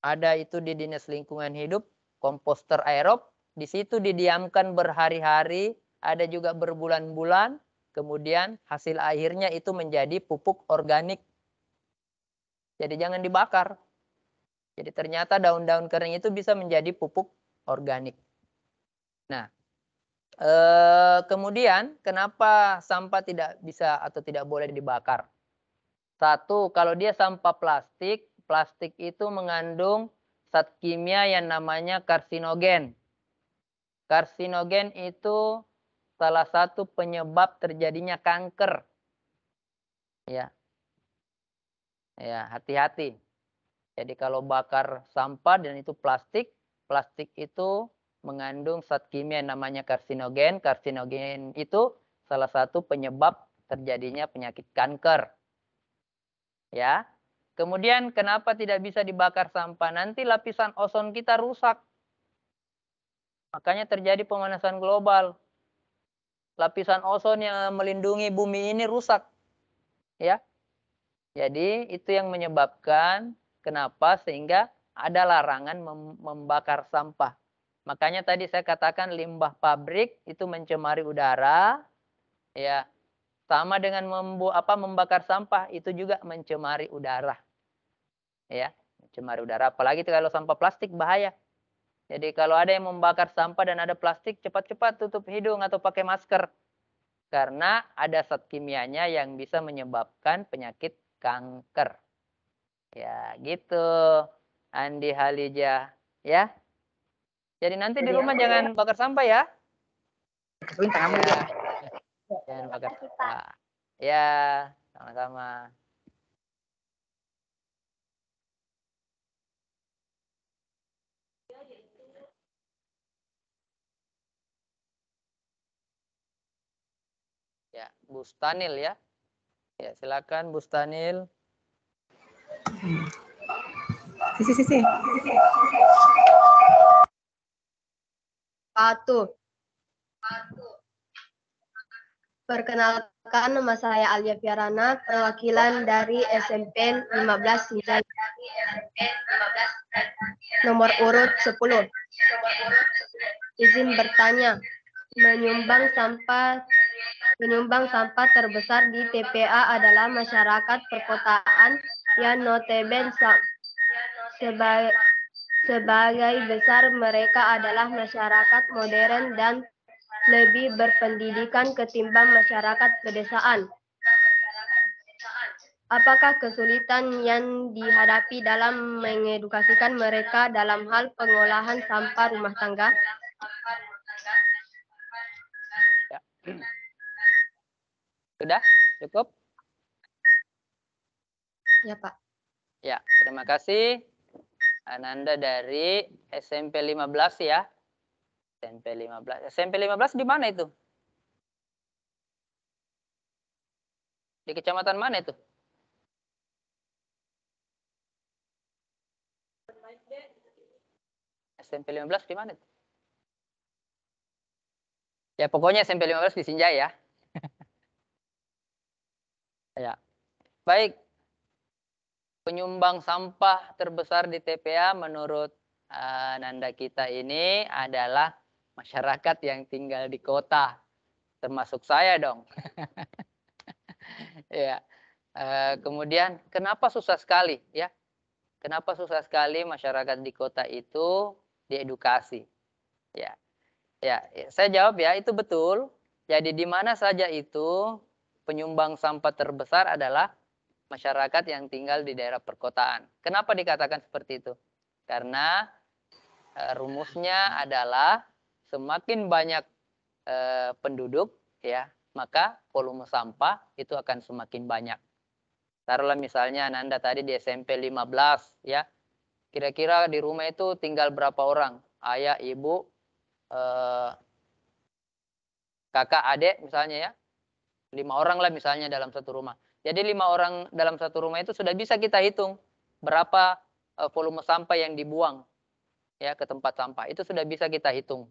Ada itu di Dinas Lingkungan Hidup, komposter aerob. Di situ didiamkan berhari-hari, ada juga berbulan-bulan, kemudian hasil akhirnya itu menjadi pupuk organik. Jadi jangan dibakar. Jadi ternyata daun-daun kering itu bisa menjadi pupuk organik. Nah, kemudian kenapa sampah tidak bisa atau tidak boleh dibakar? Satu, kalau dia sampah plastik, plastik itu mengandung zat kimia yang namanya karsinogen. Karsinogen itu salah satu penyebab terjadinya kanker. Ya, ya, hati-hati. Jadi kalau bakar sampah dan itu plastik, plastik itu mengandung zat kimia yang namanya karsinogen. Karsinogen itu salah satu penyebab terjadinya penyakit kanker. Ya. Kemudian kenapa tidak bisa dibakar sampah? Nanti lapisan ozon kita rusak. Makanya terjadi pemanasan global. Lapisan ozon yang melindungi bumi ini rusak. Ya. Jadi itu yang menyebabkan kenapa sehingga ada larangan membakar sampah. Makanya tadi saya katakan limbah pabrik itu mencemari udara. Ya. Sama dengan membakar sampah itu juga mencemari udara. Ya, mencemari udara. Apalagi kalau sampah plastik bahaya. Jadi kalau ada yang membakar sampah dan ada plastik, cepat-cepat tutup hidung atau pakai masker. Karena ada zat kimianya yang bisa menyebabkan penyakit kanker. Ya, gitu. Andi Halija, ya. Jadi nanti di rumah jangan bakar sampah ya. Ya. Jangan bakar sampah. Ya, sama-sama. Ya, Bustanil ya. Ya, silakan Bustanil. Sisi. Patuh. Perkenalkan, nama saya Alia Fiarana, perwakilan dari SMP 15 Sinjai. Nomor urut 10. Izin bertanya, menyumbang sampah terbesar di TPA adalah masyarakat perkotaan yang notabene sebagai besar mereka adalah masyarakat modern dan lebih berpendidikan ketimbang masyarakat pedesaan. Apakah kesulitan yang dihadapi dalam mengedukasikan mereka dalam hal pengolahan sampah rumah tangga? Ya. Sudah? Cukup? Ya, Pak. Ya, terima kasih. Ananda dari SMP 15 ya. SMP 15. SMP 15 di mana itu? Di kecamatan mana itu? SMP 15 di mana itu? Ya, pokoknya SMP 15 di Sinjai ya. Ya. Baik. Penyumbang sampah terbesar di TPA menurut Ananda kita ini adalah masyarakat yang tinggal di kota. Termasuk saya dong. Ya. Kemudian kenapa susah sekali ya? Kenapa susah sekali masyarakat di kota itu diedukasi? Ya. Ya, saya jawab ya, itu betul. Jadi di mana saja itu penyumbang sampah terbesar adalah masyarakat yang tinggal di daerah perkotaan. Kenapa dikatakan seperti itu? Karena rumusnya adalah semakin banyak penduduk ya, maka volume sampah itu akan semakin banyak. Taruhlah misalnya Nanda tadi di SMP 15 ya. Kira-kira di rumah itu tinggal berapa orang? Ayah, ibu, kakak, adik misalnya ya. 5 orang lah misalnya dalam satu rumah. Jadi 5 orang dalam satu rumah itu sudah bisa kita hitung berapa volume sampah yang dibuang ya ke tempat sampah. Itu sudah bisa kita hitung.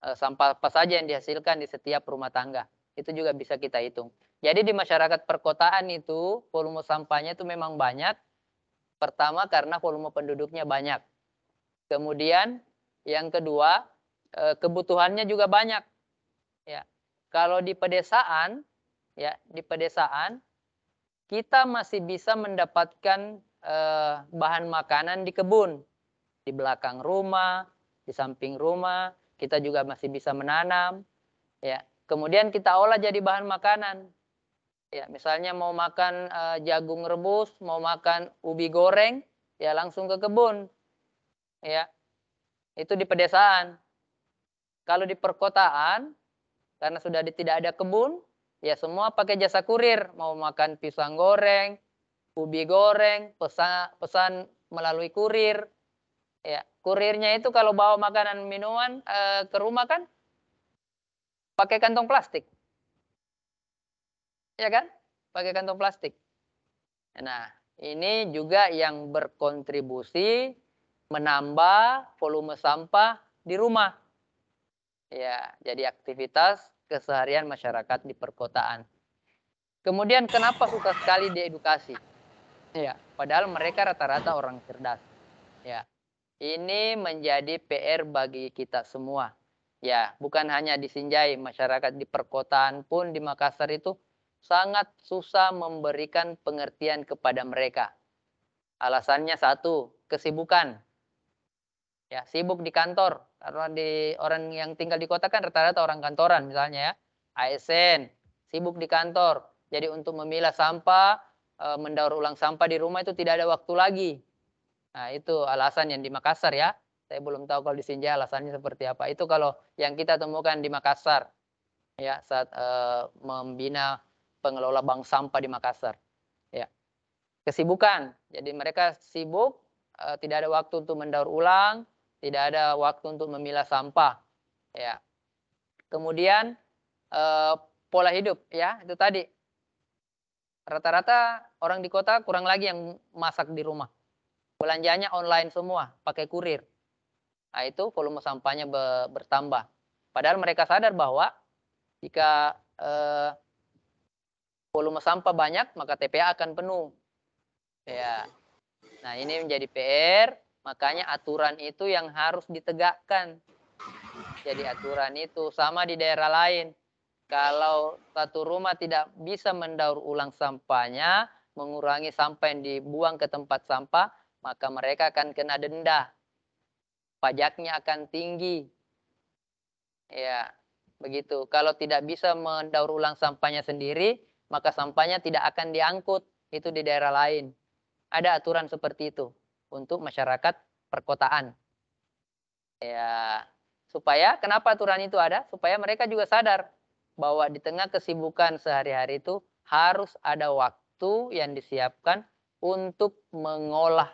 Sampah apa saja yang dihasilkan di setiap rumah tangga. Itu juga bisa kita hitung. Jadi di masyarakat perkotaan itu volume sampahnya itu memang banyak. Pertama karena volume penduduknya banyak. Kemudian yang kedua kebutuhannya juga banyak. Ya. Kalau di pedesaan ya, di pedesaan kita masih bisa mendapatkan bahan makanan di kebun, di belakang rumah, di samping rumah, kita juga masih bisa menanam, ya. Kemudian kita olah jadi bahan makanan, ya. Misalnya mau makan jagung rebus, mau makan ubi goreng, ya langsung ke kebun, ya. Itu di pedesaan. Kalau di perkotaan, karena sudah tidak ada kebun, ya semua pakai jasa kurir. Mau makan pisang goreng, ubi goreng, pesan melalui kurir. Ya, kurirnya itu kalau bawa makanan minuman ke rumah kan pakai kantong plastik. ya kan? Pakai kantong plastik. Nah, ini juga yang berkontribusi menambah volume sampah di rumah. Ya, jadi aktivitas keseharian masyarakat di perkotaan. Kemudian kenapa suka sekali diedukasi? Ya, padahal mereka rata-rata orang cerdas. Ya, ini menjadi PR bagi kita semua. Ya, bukan hanya di Sinjai, masyarakat di perkotaan pun di Makassar itu sangat susah memberikan pengertian kepada mereka. Alasannya satu, kesibukan. Ya, sibuk di kantor. Karena orang yang tinggal di kota kan rata-rata orang kantoran misalnya ya. ASN, sibuk di kantor. Jadi untuk memilah sampah, mendaur ulang sampah di rumah itu tidak ada waktu lagi. Nah, itu alasan yang di Makassar ya. Saya belum tahu kalau di Sinjai alasannya seperti apa. Itu kalau yang kita temukan di Makassar ya saat membina pengelola bank sampah di Makassar. Ya. Kesibukan. Jadi mereka sibuk, tidak ada waktu untuk mendaur ulang, tidak ada waktu untuk memilah sampah. Ya. Kemudian pola hidup ya, itu tadi. Rata-rata orang di kota kurang lagi yang masak di rumah. Belanjanya online semua, pakai kurir. Nah, itu volume sampahnya bertambah. Padahal mereka sadar bahwa jika volume sampah banyak, maka TPA akan penuh. Ya. Nah, ini menjadi PR, makanya aturan itu yang harus ditegakkan. Jadi aturan itu sama di daerah lain. Kalau satu rumah tidak bisa mendaur ulang sampahnya, mengurangi sampah yang dibuang ke tempat sampah, maka mereka akan kena denda. Pajaknya akan tinggi. Ya, begitu. Kalau tidak bisa mendaur ulang sampahnya sendiri, maka sampahnya tidak akan diangkut. Itu di daerah lain. Ada aturan seperti itu untuk masyarakat perkotaan. Ya, supaya kenapa aturan itu ada? Supaya mereka juga sadar bahwa di tengah kesibukan sehari-hari itu harus ada waktu yang disiapkan untuk mengelola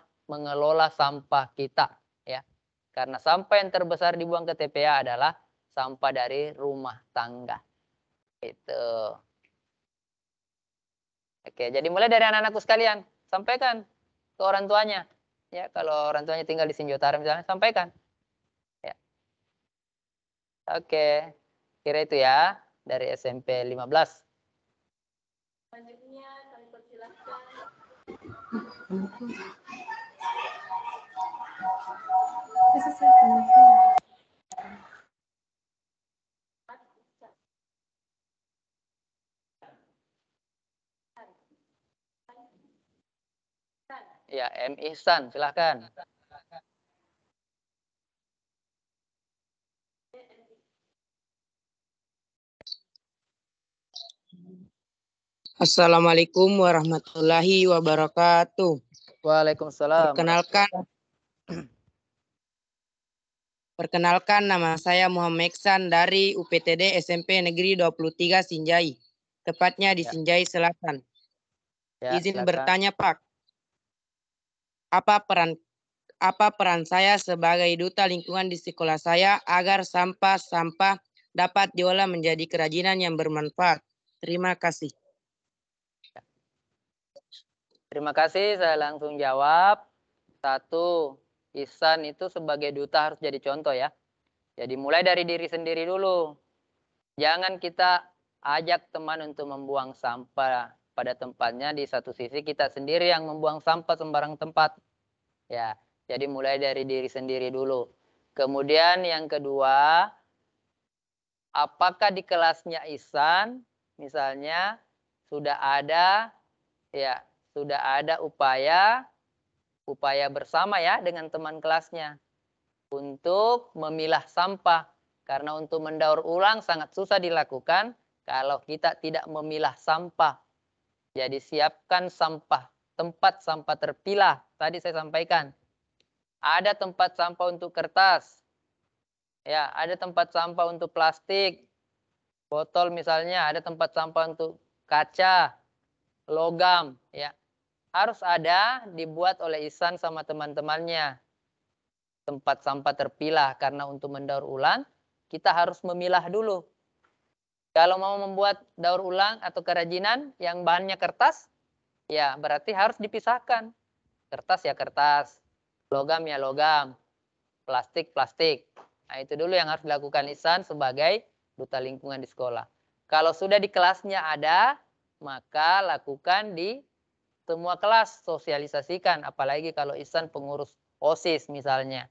sampah kita, ya. Karena sampah yang terbesar dibuang ke TPA adalah sampah dari rumah tangga. Itu. Oke, jadi mulai dari anak-anakku sekalian, sampaikan ke orang tuanya. Ya, kalau orang tuanya tinggal di Sinjai Utara misalnya, sampaikan. Ya. Oke, kira itu ya dari SMP 15. Selanjutnya kami persilahkan. Ya, M. Ihsan, silahkan. Assalamualaikum warahmatullahi wabarakatuh. Waalaikumsalam. Perkenalkan nama saya Muhammad Iksan dari UPTD SMP Negeri 23 Sinjai, tepatnya di Ya. Sinjai Selatan. Ya, Izin silakan. bertanya, Pak. Apa peran saya sebagai duta lingkungan di sekolah saya agar sampah-sampah dapat diolah menjadi kerajinan yang bermanfaat? Terima kasih. Terima kasih, saya langsung jawab. Satu, Ihsan itu sebagai duta harus jadi contoh ya. Jadi mulai dari diri sendiri dulu. Jangan kita ajak teman untuk membuang sampah pada tempatnya. Di satu sisi kita sendiri yang membuang sampah sembarang tempat. Ya, jadi mulai dari diri sendiri dulu. Kemudian yang kedua, apakah di kelasnya Ihsan misalnya sudah ada upaya bersama ya dengan teman kelasnya untuk memilah sampah. Karena untuk mendaur ulang sangat susah dilakukan kalau kita tidak memilah sampah. Jadi siapkan tempat sampah terpilah. Tadi saya sampaikan. Ada tempat sampah untuk kertas. Ya, ada tempat sampah untuk plastik. Botol misalnya, ada tempat sampah untuk kaca, logam, ya. Harus ada dibuat oleh Ihsan sama teman-temannya. Tempat sampah terpilah karena untuk mendaur ulang kita harus memilah dulu. Kalau mau membuat daur ulang atau kerajinan yang bahannya kertas, ya berarti harus dipisahkan. Kertas ya kertas, logam ya logam, plastik plastik. Nah, itu dulu yang harus dilakukan Ihsan sebagai duta lingkungan di sekolah. Kalau sudah di kelasnya ada, maka lakukan di semua kelas, sosialisasikan. Apalagi kalau Ihsan pengurus OSIS misalnya.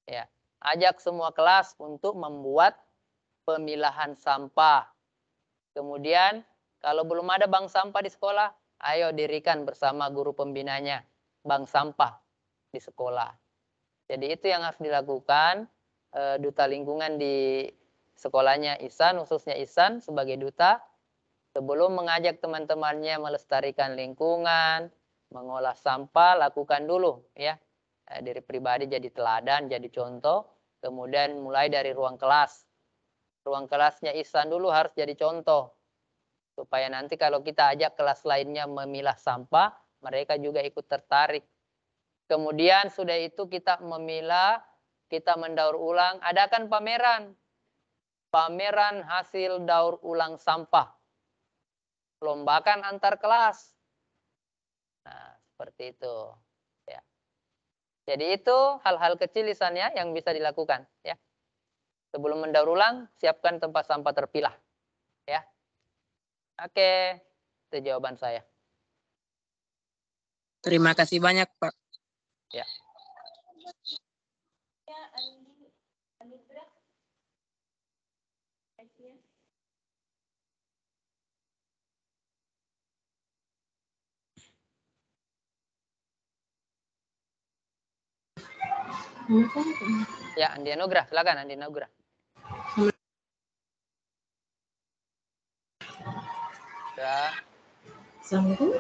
Ya, ajak semua kelas untuk membuat pemilahan sampah. Kemudian kalau belum ada bank sampah di sekolah, ayo dirikan bersama guru pembinanya bank sampah di sekolah. Jadi itu yang harus dilakukan duta lingkungan di sekolahnya Ihsan, khususnya Ihsan sebagai duta, sebelum mengajak teman-temannya melestarikan lingkungan, mengolah sampah, lakukan dulu ya. Diri pribadi jadi teladan, jadi contoh, kemudian mulai dari ruang kelas. Ruang kelasnya Ihsan dulu harus jadi contoh. Supaya nanti kalau kita ajak kelas lainnya memilah sampah, mereka juga ikut tertarik. Kemudian sudah itu kita memilah, kita mendaur ulang, adakan pameran. Pameran hasil daur ulang sampah. Lombakan antar kelas. Nah, seperti itu. Ya. Jadi itu hal-hal kecil lisannya yang bisa dilakukan. Ya. Sebelum mendaur ulang, siapkan tempat sampah terpilah. Ya. Oke, itu jawaban saya. Terima kasih banyak, Pak. Ya. Ya, Andi Anugrah, silakan Andi Anugrah. Ya. Assalamualaikum.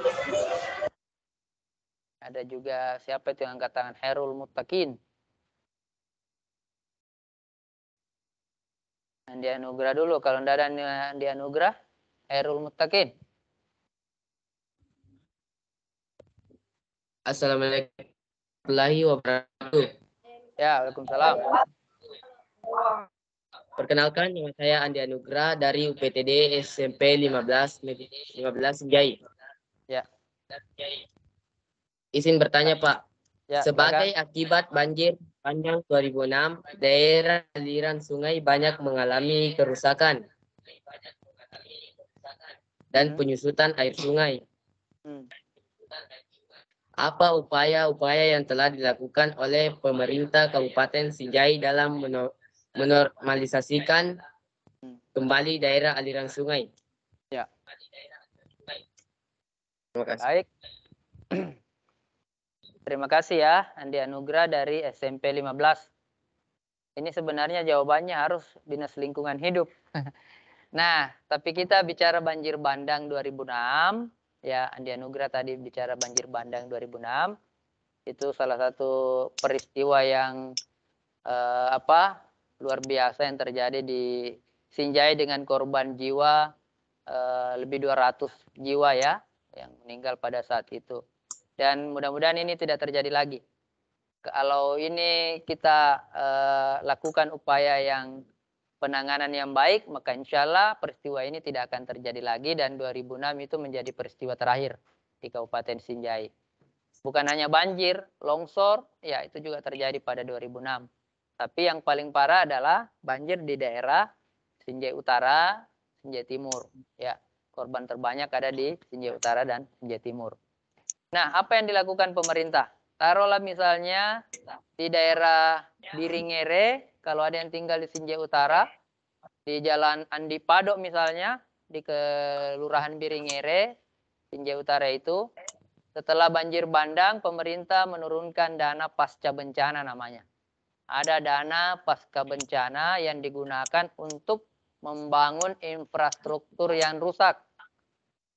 Ada juga siapa itu yang angkat tangan? Herul Muttaqin. Andi Anugrah dulu. Kalau tidak ada Andi Anugrah, Herul Muttaqin. Assalamualaikum warahmatullahi wabarakatuh. Ya, waalaikumsalam. Perkenalkan, nama saya Andi Anugrah dari UPTD SMP 15 Jai. Ya. Izin bertanya, Pak. Ya, Sebagai silakan. akibat banjir bandang 2006, daerah aliran sungai banyak mengalami kerusakan dan penyusutan air sungai. Apa upaya-upaya yang telah dilakukan oleh pemerintah Kabupaten Sinjai dalam menormalisasikan kembali daerah aliran sungai? Ya. Terima kasih. Baik. Terima kasih ya Andi Anugrah dari SMP 15. Ini sebenarnya jawabannya harus Dinas Lingkungan Hidup. Nah, tapi kita bicara banjir bandang 2006. Ya, Andi Anugrah tadi bicara banjir bandang 2006. Itu salah satu peristiwa yang luar biasa yang terjadi di Sinjai dengan korban jiwa lebih 200 jiwa ya yang meninggal pada saat itu. Dan mudah-mudahan ini tidak terjadi lagi. Kalau ini kita lakukan upaya yang penanganan yang baik, maka insya Allah peristiwa ini tidak akan terjadi lagi dan 2006 itu menjadi peristiwa terakhir di Kabupaten Sinjai. Bukan hanya banjir, longsor, ya itu juga terjadi pada 2006. Tapi yang paling parah adalah banjir di daerah Sinjai Utara, Sinjai Timur. Ya, korban terbanyak ada di Sinjai Utara dan Sinjai Timur. Nah, apa yang dilakukan pemerintah? Taruhlah misalnya di daerah Biringere, kalau ada yang tinggal di Sinjai Utara, di Jalan Andi Padok misalnya, di Kelurahan Biringere, Sinjai Utara itu, setelah banjir bandang, pemerintah menurunkan dana pasca bencana namanya. Ada dana pasca bencana yang digunakan untuk membangun infrastruktur yang rusak.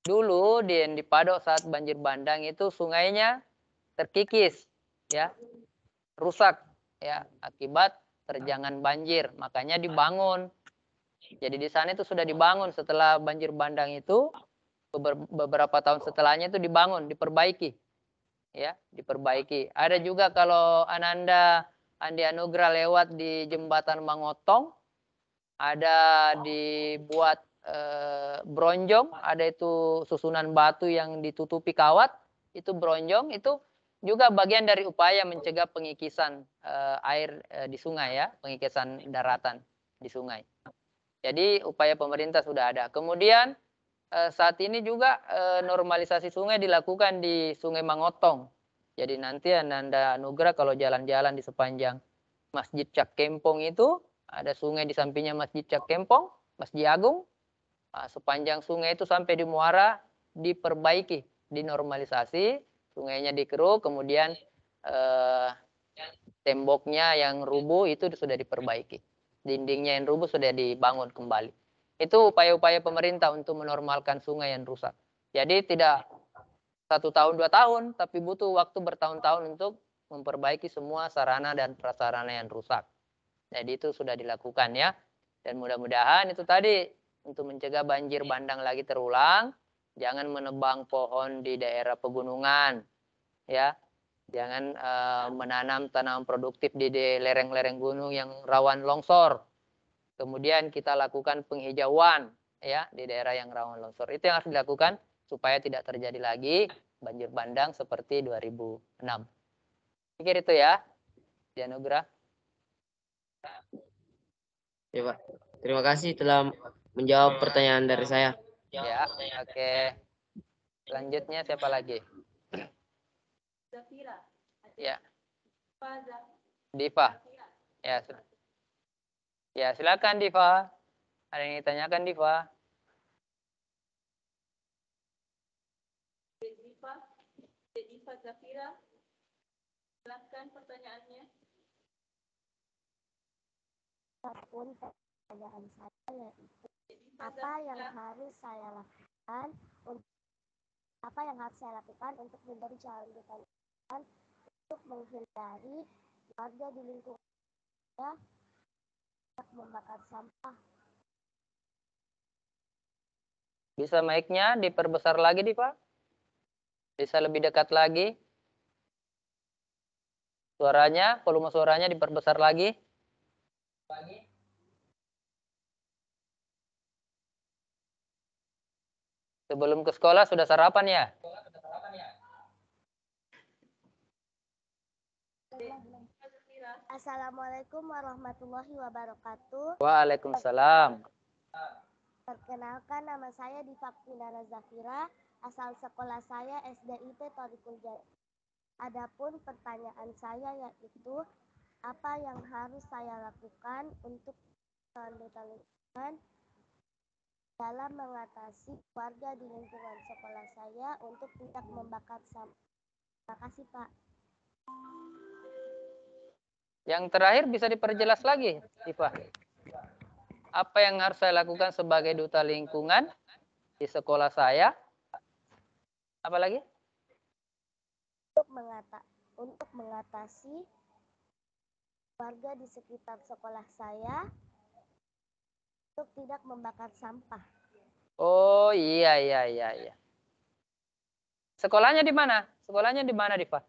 Dulu di Padok saat banjir bandang itu sungainya terkikis, ya, rusak, ya, akibat terjangan banjir. Makanya dibangun. Jadi di sana itu sudah dibangun setelah banjir bandang itu beberapa tahun setelahnya itu dibangun, diperbaiki, ya, diperbaiki. Ada juga kalau Ananda Andi Anugrah lewat di jembatan Mangotong, ada dibuat bronjong, ada itu susunan batu yang ditutupi kawat, itu bronjong, itu juga bagian dari upaya mencegah pengikisan air di sungai ya, pengikisan daratan di sungai. Jadi upaya pemerintah sudah ada. Kemudian saat ini juga normalisasi sungai dilakukan di Sungai Mangotong. Jadi nanti Anda Nugra kalau jalan-jalan di sepanjang Masjid Cak Kempong itu, ada sungai di sampingnya Masjid Cak Kempong, Masjid Agung. Sepanjang sungai itu sampai di muara diperbaiki, dinormalisasi, sungainya dikeruk, kemudian temboknya yang rubuh itu sudah diperbaiki. Dindingnya yang rubuh sudah dibangun kembali. Itu upaya-upaya pemerintah untuk menormalkan sungai yang rusak. Jadi tidak 1 tahun 2 tahun, tapi butuh waktu bertahun-tahun untuk memperbaiki semua sarana dan prasarana yang rusak. Jadi itu sudah dilakukan ya. Dan mudah-mudahan itu tadi untuk mencegah banjir bandang lagi terulang, jangan menebang pohon di daerah pegunungan, ya, jangan menanam tanaman produktif di lereng-lereng gunung yang rawan longsor. Kemudian kita lakukan penghijauan, ya, di daerah yang rawan longsor. Itu yang harus dilakukan supaya tidak terjadi lagi banjir bandang seperti 2006. Pikir itu ya, Dianugrah. Ya, Pak. Terima kasih telah menjawab pertanyaan dari saya. Ya, oke. Selanjutnya siapa lagi? Ya. Diva. Ya, ya, silakan Diva. Ada yang ditanyakan Diva? Diva Zafira. Silakan pertanyaannya. Pun pertanyaan saya yaitu apa yang harus saya lakukan untuk menjadi calon duta lingkungan untuk menghindari warga di lingkungan saya membakar sampah. Bisa mic-nya diperbesar lagi, Diva? Bisa lebih dekat lagi? Suaranya, volume suaranya diperbesar lagi? Sebelum ke sekolah sudah sarapan ya? Assalamualaikum warahmatullahi wabarakatuh. Waalaikumsalam. Perkenalkan, nama saya Diva Pinara Zafira, asal sekolah saya SDIT Thoriqul Jannah. Adapun pertanyaan saya yaitu apa yang harus saya lakukan untuk duta lingkungan dalam mengatasi warga di lingkungan sekolah saya untuk tidak membakar sampah. Terima kasih, Pak. Yang terakhir bisa diperjelas lagi, Diva. Apa yang harus saya lakukan sebagai duta lingkungan di sekolah saya? Apa lagi? Untuk mengatasi warga di sekitar sekolah saya untuk tidak membakar sampah. Oh iya. Sekolahnya di mana? Sekolahnya di mana, Diva?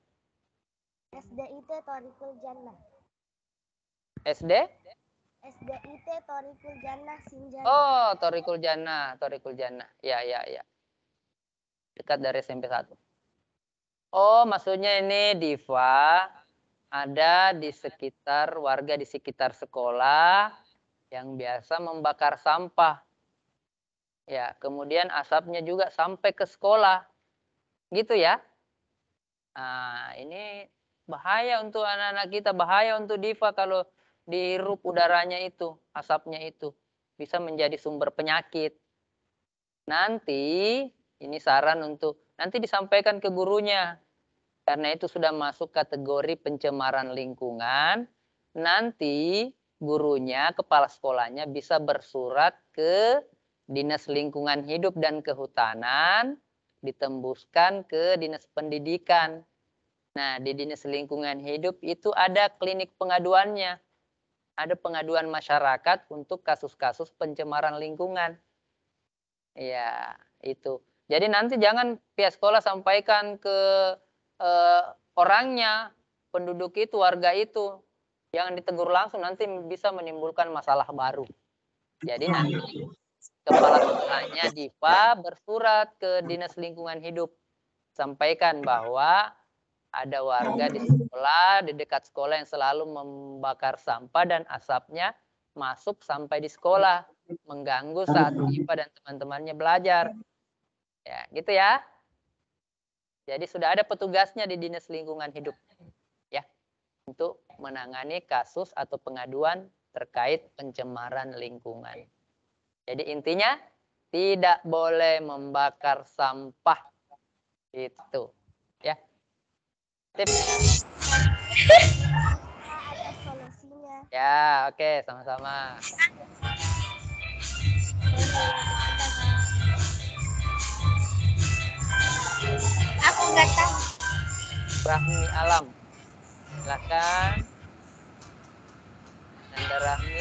SDIT Thoriqul Jannah. SD? SDIT Thoriqul Jannah Sinjana. Oh, Thoriqul Jannah. Ya. Dekat dari SMP 1. Oh, maksudnya ini Diva ada di sekitar warga di sekitar sekolah yang biasa membakar sampah. Ya, kemudian asapnya juga sampai ke sekolah. Gitu ya. Nah, ini bahaya untuk anak-anak kita, bahaya untuk Diva kalau dihirup udaranya itu, asapnya itu. Bisa menjadi sumber penyakit. Nanti, ini saran untuk, nanti disampaikan ke gurunya. Karena itu sudah masuk kategori pencemaran lingkungan. Nanti gurunya, kepala sekolahnya bisa bersurat ke Dinas Lingkungan Hidup dan Kehutanan, ditembuskan ke Dinas Pendidikan. Nah, di Dinas Lingkungan Hidup itu ada klinik pengaduannya. Ada pengaduan masyarakat untuk kasus-kasus pencemaran lingkungan. Ya, itu. Jadi nanti jangan pihak sekolah sampaikan ke orangnya, penduduk itu, warga itu. Jangan ditegur langsung, nanti bisa menimbulkan masalah baru. Jadi nanti kepala sekolahnya Diva bersurat ke Dinas Lingkungan Hidup. Sampaikan bahwa ada warga di sekolah, di dekat sekolah yang selalu membakar sampah dan asapnya masuk sampai di sekolah, mengganggu saat Diva dan teman-temannya belajar. Ya, gitu ya. Jadi sudah ada petugasnya di Dinas Lingkungan Hidup ya untuk menangani kasus atau pengaduan terkait pencemaran lingkungan. Jadi intinya tidak boleh membakar sampah. Itu ya. Tips. Ada solusinya. Ya, oke, sama-sama. Aku nggak tahu. Rahmi Alam. Silakan. Nanda Rahmi.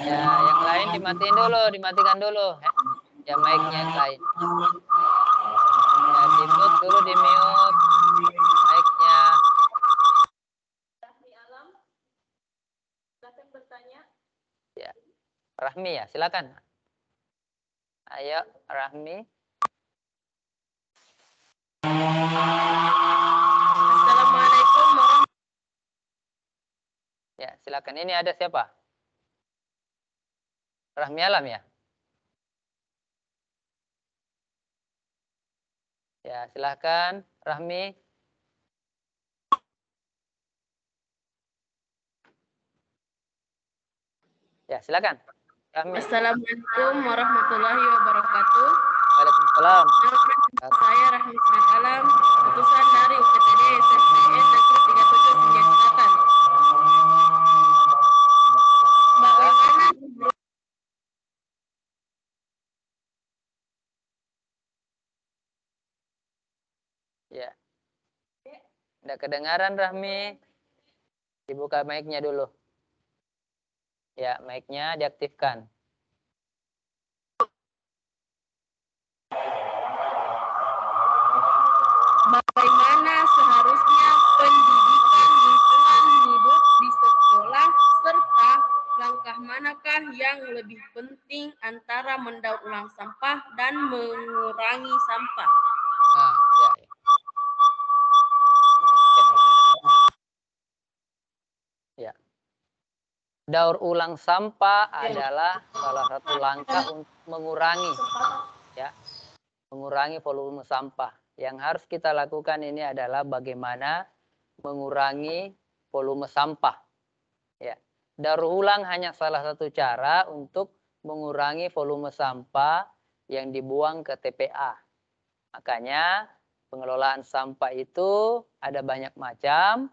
Ya, yang lain dimatikan dulu. Ya, mic-nya yang lain. Ya, di-mute dulu, di-mute mic-nya. Rahmi Alam, silakan bertanya. Ya, Rahmi ya, silakan. Ayo, Rahmi. Assalamualaikum warahmatullahi. Ya, silakan. Ini ada siapa? Rahmi Alam ya? Ya, silakan Rahmi. Ya, silakan. Rahmi. Assalamualaikum warahmatullahi wabarakatuh. Waalaikumsalam. Saya Rahmi Alam, utusan dari UPTD SMPN Negeri 37 Sinjai Selatan. Bagaimana Ya. Tidak kedengaran Rahmi. Dibuka mic-nya dulu. Ya, mic-nya diaktifkan. bagaimana seharusnya pendidikan lingkungan hidup di sekolah serta langkah manakah yang lebih penting antara mendaur ulang sampah dan mengurangi sampah? Nah, ya, ya. Ya. Daur ulang sampah adalah salah satu langkah untuk mengurangi volume sampah. Yang harus kita lakukan ini adalah bagaimana mengurangi volume sampah. Ya. Daur ulang hanya salah satu cara untuk mengurangi volume sampah yang dibuang ke TPA. Makanya pengelolaan sampah itu ada banyak macam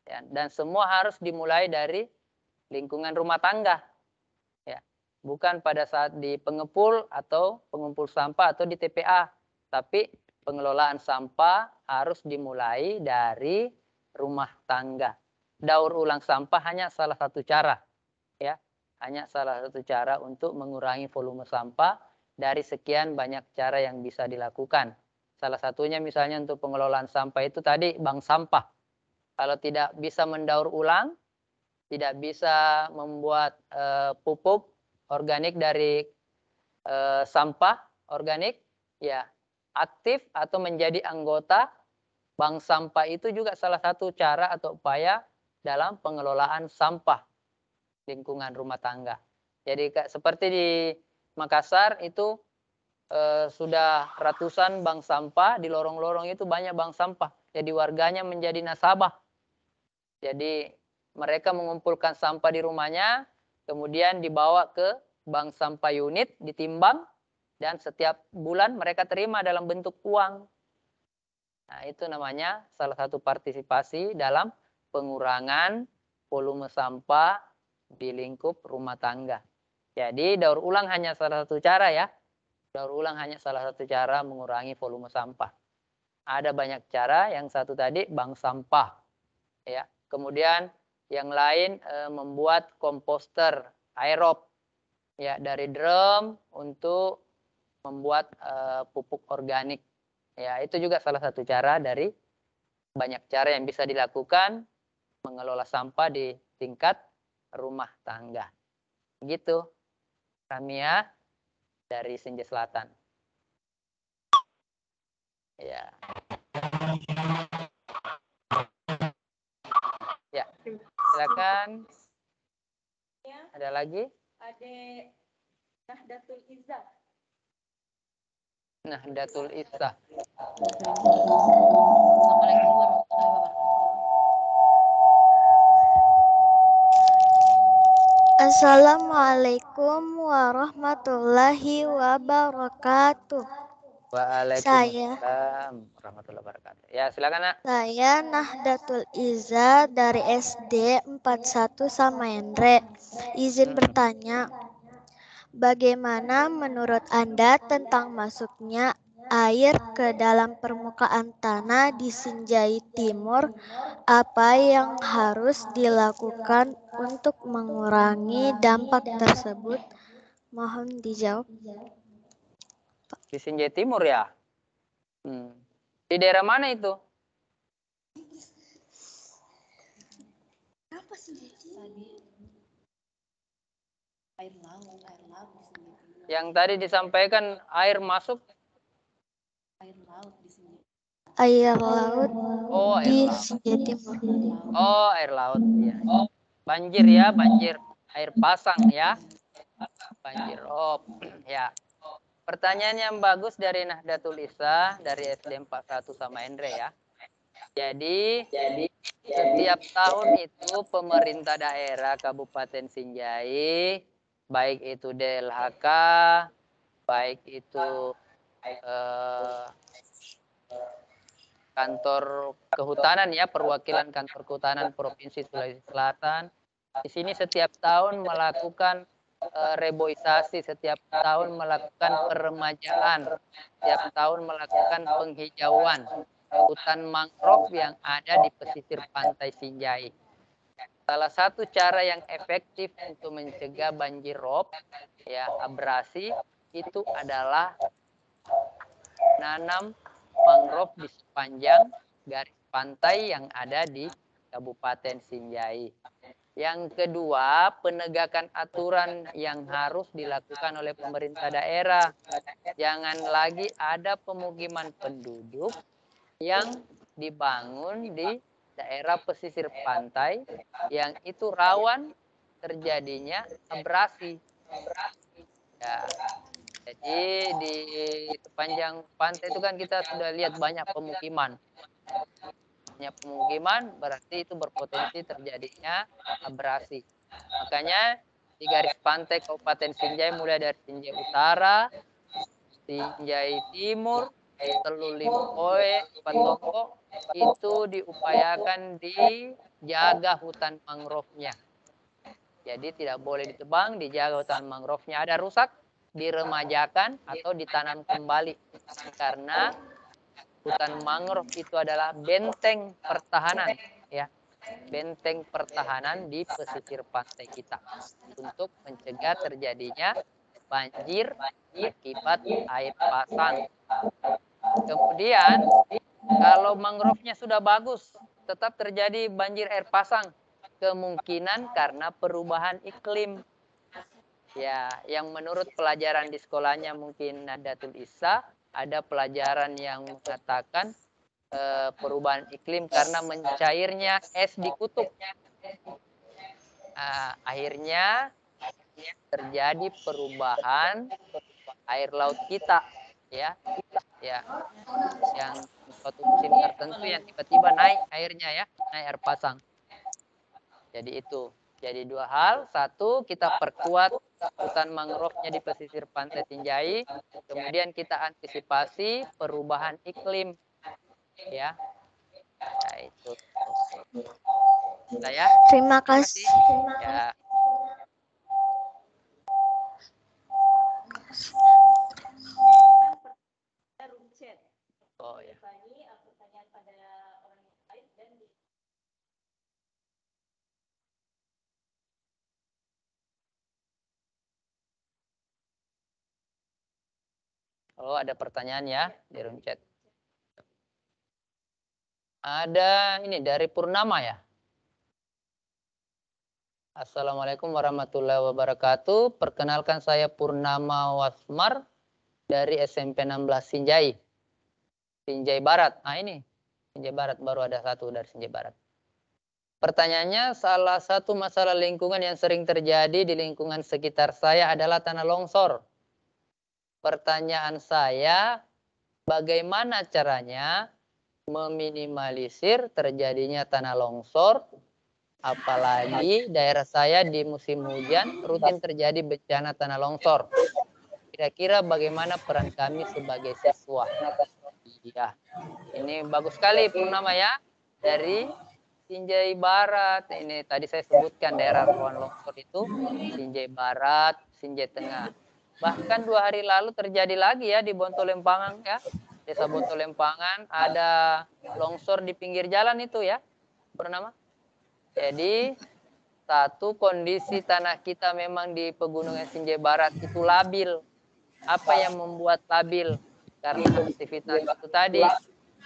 ya, dan semua harus dimulai dari lingkungan rumah tangga. Ya. Bukan pada saat di pengepul atau pengumpul sampah atau di TPA, tapi pengelolaan sampah harus dimulai dari rumah tangga. Daur ulang sampah hanya salah satu cara, ya, hanya salah satu cara untuk mengurangi volume sampah dari sekian banyak cara yang bisa dilakukan. Salah satunya misalnya untuk pengelolaan sampah itu tadi bank sampah. Kalau tidak bisa mendaur ulang, tidak bisa membuat pupuk organik dari sampah organik, ya aktif atau menjadi anggota bank sampah itu juga salah satu cara atau upaya dalam pengelolaan sampah lingkungan rumah tangga. Jadi seperti di Makassar itu sudah ratusan bank sampah, di lorong-lorong itu banyak bank sampah. Jadi warganya menjadi nasabah. Jadi mereka mengumpulkan sampah di rumahnya, kemudian dibawa ke bank sampah unit, ditimbang, dan setiap bulan mereka terima dalam bentuk uang. Nah, itu namanya salah satu partisipasi dalam pengurangan volume sampah di lingkup rumah tangga. Jadi daur ulang hanya salah satu cara ya. Daur ulang hanya salah satu cara mengurangi volume sampah. Ada banyak cara, yang satu tadi bank sampah. Ya. Kemudian Yang lain membuat komposter aerob ya dari drum untuk membuat pupuk organik. Ya, itu juga salah satu cara dari banyak cara yang bisa dilakukan mengelola sampah di tingkat rumah tangga. Begitu, Ramia dari Senja Selatan. Ya. Ya, silakan. Ada lagi? Ade Nahdatul Izzah. Nahdatul Izzah. Assalamualaikum warahmatullahi wabarakatuh. Assalamualaikum warahmatullahi wabarakatuh. Waalaikumsalam warahmatullahi wabarakatuh. Ya, silakan, Nak. Saya Nahdatul Izzah dari SD 41 Samaendre. Izin bertanya, bagaimana menurut Anda tentang masuknya air ke dalam permukaan tanah di Sinjai Timur? Apa yang harus dilakukan untuk mengurangi dampak tersebut? Mohon dijawab. Di Sinjai Timur ya? Di daerah mana itu? Apa sih tadi? Air laut. Yang tadi disampaikan air masuk? Air laut di sini. Air laut Oh, air di laut. Sinjai Timur. Oh, air laut ya. Banjir ya, banjir. Air pasang ya. Banjir rob ya. Pertanyaan yang bagus dari Nahdatul Izzah dari SD 41 Samaendre ya. Jadi setiap tahun itu pemerintah daerah Kabupaten Sinjai, baik itu DLHK, baik itu kantor kehutanan ya, perwakilan kantor kehutanan Provinsi Sulawesi Selatan. Di sini setiap tahun melakukan reboisasi, setiap tahun melakukan peremajaan, setiap tahun melakukan penghijauan hutan mangrove yang ada di pesisir pantai Sinjai. Salah satu cara yang efektif untuk mencegah banjir rob, ya abrasi, itu adalah nanam mangrove di sepanjang garis pantai yang ada di Kabupaten Sinjai. Yang kedua, penegakan aturan yang harus dilakukan oleh pemerintah daerah. Jangan lagi ada pemukiman penduduk yang dibangun di daerah pesisir pantai yang itu rawan terjadinya abrasi. Ya. Jadi di sepanjang pantai itu kan kita sudah lihat banyak pemukiman. Banyak pemukiman berarti itu berpotensi terjadinya abrasi. Makanya di garis pantai Kabupaten Sinjai mulai dari Sinjai Utara, Sinjai Timur, Telu Limpoe, Patoko itu diupayakan dijaga hutan mangrove-nya. Jadi tidak boleh ditebang, dijaga hutan mangrove-nya. Ada rusak, diremajakan atau ditanam kembali. Karena hutan mangrove itu adalah benteng pertahanan, ya, benteng pertahanan di pesisir pantai kita untuk mencegah terjadinya banjir akibat air pasang. Kemudian kalau mangrove-nya sudah bagus, tetap terjadi banjir air pasang, kemungkinan karena perubahan iklim. Ya, yang menurut pelajaran di sekolahnya mungkin Nahdatul Izzah, ada pelajaran yang mengatakan perubahan iklim karena mencairnya es di kutub. Akhirnya terjadi perubahan air laut kita, ya, yang suatu musim tertentu yang tiba-tiba naik airnya ya, naik air pasang. Jadi itu. Jadi dua hal, satu kita perkuat hutan mangrove-nya di pesisir pantai Sinjai, kemudian kita antisipasi perubahan iklim, ya. Ya itu. Saya. Terima kasih. Ya. Oh ya. Oh, ada pertanyaan ya di room chat. Ada ini dari Purnama ya. Assalamualaikum warahmatullahi wabarakatuh. Perkenalkan saya Purnama Wasmar dari SMP 16 Sinjai. Sinjai Barat. Nah ini, Sinjai Barat baru ada satu dari Sinjai Barat. Pertanyaannya, salah satu masalah lingkungan yang sering terjadi di lingkungan sekitar saya adalah tanah longsor. Pertanyaan saya, bagaimana caranya meminimalisir terjadinya tanah longsor? Apalagi daerah saya di musim hujan rutin terjadi bencana tanah longsor. Kira-kira bagaimana peran kami sebagai siswa? Iya, ini bagus sekali Purnama ya, dari Sinjai Barat. Ini tadi saya sebutkan daerah rawan longsor itu Sinjai Barat, Sinjai Tengah. Bahkan 2 hari lalu terjadi lagi ya di Bontolempangan ya. Desa Bontolempangan ada longsor di pinggir jalan itu ya, Purnama. Jadi satu, kondisi tanah kita memang di pegunungan Sinjai Barat itu labil. Apa yang membuat labil? Karena aktivitas itu tadi,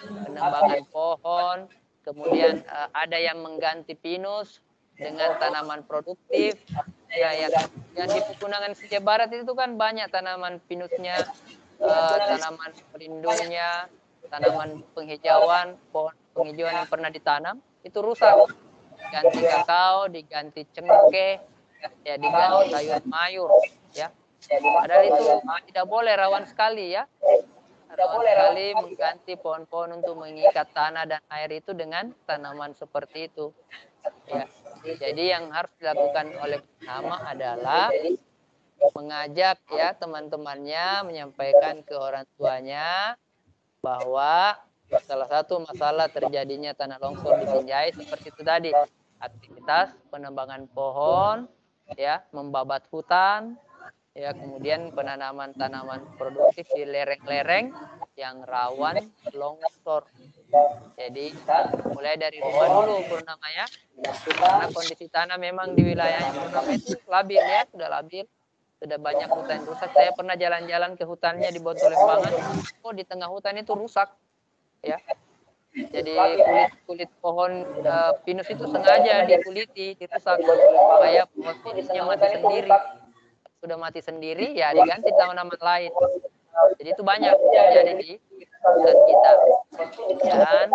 penebangan pohon, kemudian ada yang mengganti pinus dengan tanaman produktif. Ya, yang di pegunungan Sinjai Barat itu kan banyak tanaman pinusnya, tanaman pelindungnya, tanaman penghijauan, pohon penghijauan yang pernah ditanam itu rusak. Ganti kakao, diganti cengkeh, ya diganti sayur mayur, ya. Padahal itu tidak boleh, rawan sekali ya. Rawan sekali mengganti pohon-pohon untuk mengikat tanah dan air itu dengan tanaman seperti itu. Ya. Jadi yang harus dilakukan oleh Purnama adalah mengajak ya teman-temannya, menyampaikan ke orang tuanya bahwa salah satu masalah terjadinya tanah longsor di Sinjai seperti itu tadi, aktivitas penebangan pohon, ya, membabat hutan, ya, kemudian penanaman tanaman produktif di lereng-lereng yang rawan longsor. Jadi mulai dari rumah dulu Purnama ya, karena kondisi tanah memang di wilayahnya Purnama itu labil ya, sudah labil, sudah banyak hutan rusak. Saya pernah jalan-jalan ke hutannya di Bontolempangan, oh di tengah hutan itu rusak, ya. Jadi kulit pohon pinus itu sengaja dikuliti, dirusak supaya pohon pinusnya mati sendiri. Sudah mati sendiri ya diganti tanaman lain. Jadi itu banyak terjadi di hutan kita. Dan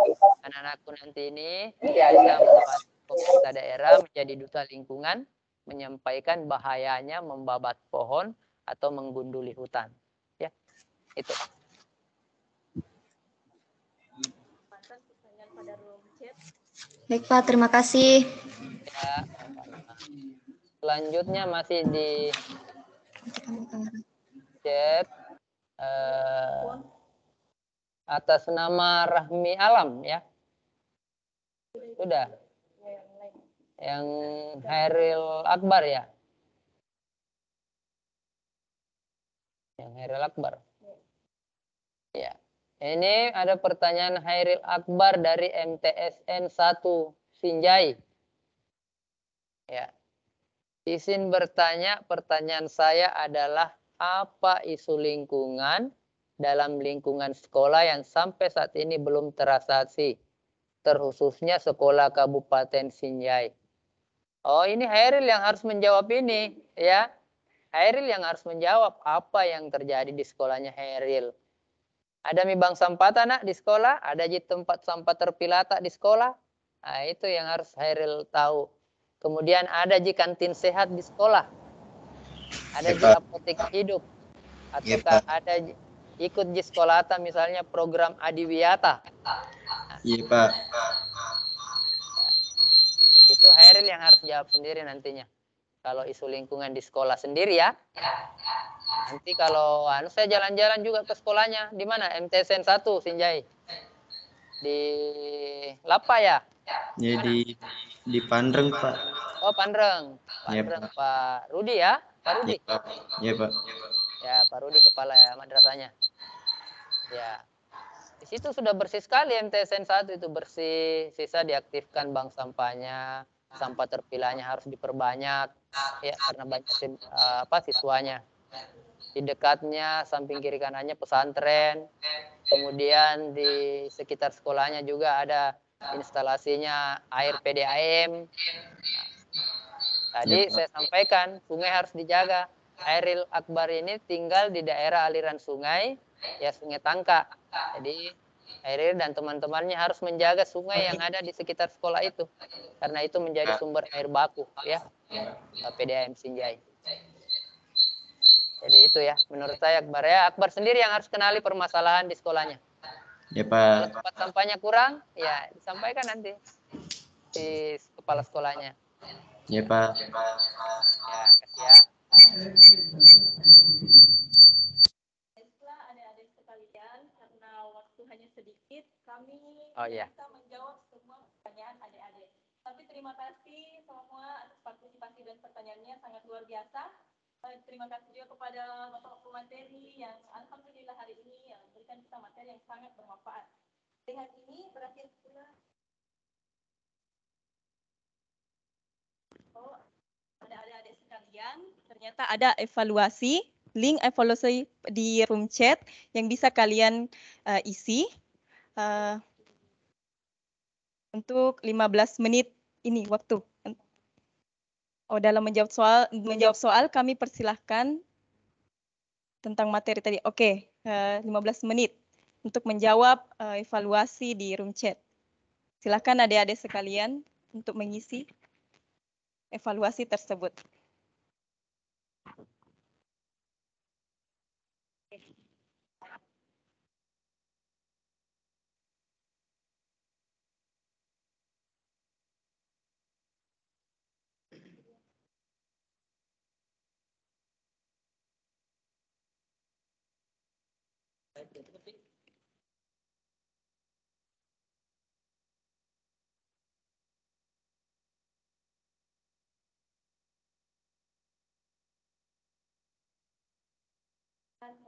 anak-anakku nanti ini bisa membantu pemerintah daerah menjadi duta lingkungan, menyampaikan bahayanya membabat pohon atau menggunduli hutan. Ya, itu. Baik Pak, terima kasih. Ya, selanjutnya masih di chat atas nama Rahmi Alam ya. Sudah. Yang Hairil Akbar ya. Yang Hairil Akbar. Ya. Ini ada pertanyaan Hairil Akbar dari MTSN 1 Sinjai. Ya. Izin bertanya, pertanyaan saya adalah apa isu lingkungan dalam lingkungan sekolah yang sampai saat ini belum terasasi, terkhususnya sekolah Kabupaten Sinjai. Oh, ini Hairil yang harus menjawab ini, ya. Hairil yang harus menjawab apa yang terjadi di sekolahnya Hairil. Ada mi bank sampah nak di sekolah, ada di tempat sampah terpilah tak di sekolah. Nah, itu yang harus Hairil tahu. Kemudian ada di kantin sehat di sekolah. Ada di apotek hidup. Ataukah ada ikut di sekolah misalnya program Adiwiyata. Iya, Pak. Itu Hairil yang harus jawab sendiri nantinya. Kalau isu lingkungan di sekolah sendiri ya. Nanti kalau saya jalan-jalan juga ke sekolahnya. Di mana? MTSN 1 Sinjai. Di Lapa ya? Ya di Pandreng, Pak. Oh, Pandreng. Pandreng ya, Pak Rudi ya? Pak Rudi? Iya, Pak. Ya, Pak Rudi kepala madrasahnya. Ya. Di situ sudah bersih sekali MTSN 1 itu bersih. Sisa diaktifkan bank sampahnya. Sampah terpilahnya harus diperbanyak ya karena banyak siswanya. di dekatnya, samping kiri kanannya pesantren. Kemudian di sekitar sekolahnya juga ada instalasinya air PDAM. Tadi saya sampaikan, sungai harus dijaga. Airil Akbar ini tinggal di daerah aliran sungai, ya Sungai Tangka. Jadi Airil dan teman-temannya harus menjaga sungai yang ada di sekitar sekolah itu. Karena itu menjadi sumber air baku, ya, PDAM Sinjai. Jadi itu ya, menurut saya Akbar ya. Akbar sendiri yang harus kenali permasalahan di sekolahnya. Ya Kalau Pak. tempat sampahnya kurang, ya disampaikan nanti di kepala sekolahnya. Ya Pak. Ya, kasih ya. Baiklah adik-adik sekalian, karena waktu hanya sedikit, kami bisa menjawab semua pertanyaan adik-adik. Tapi terima kasih semua atas partisipasi dan pertanyaannya, sangat luar biasa. Terima kasih juga kepada Bapak pemateri yang alhamdulillah hari ini yang memberikan kita materi yang sangat bermanfaat. Dengan ini berakhir pula. Ada adik-adik sekalian, ternyata ada evaluasi, link evaluasi di room chat yang bisa kalian isi untuk 15 menit ini waktu. Oh, dalam menjawab soal kami persilahkan tentang materi tadi. Oke, 15 menit untuk menjawab evaluasi di room chat. Silakan adik-adik sekalian untuk mengisi evaluasi tersebut.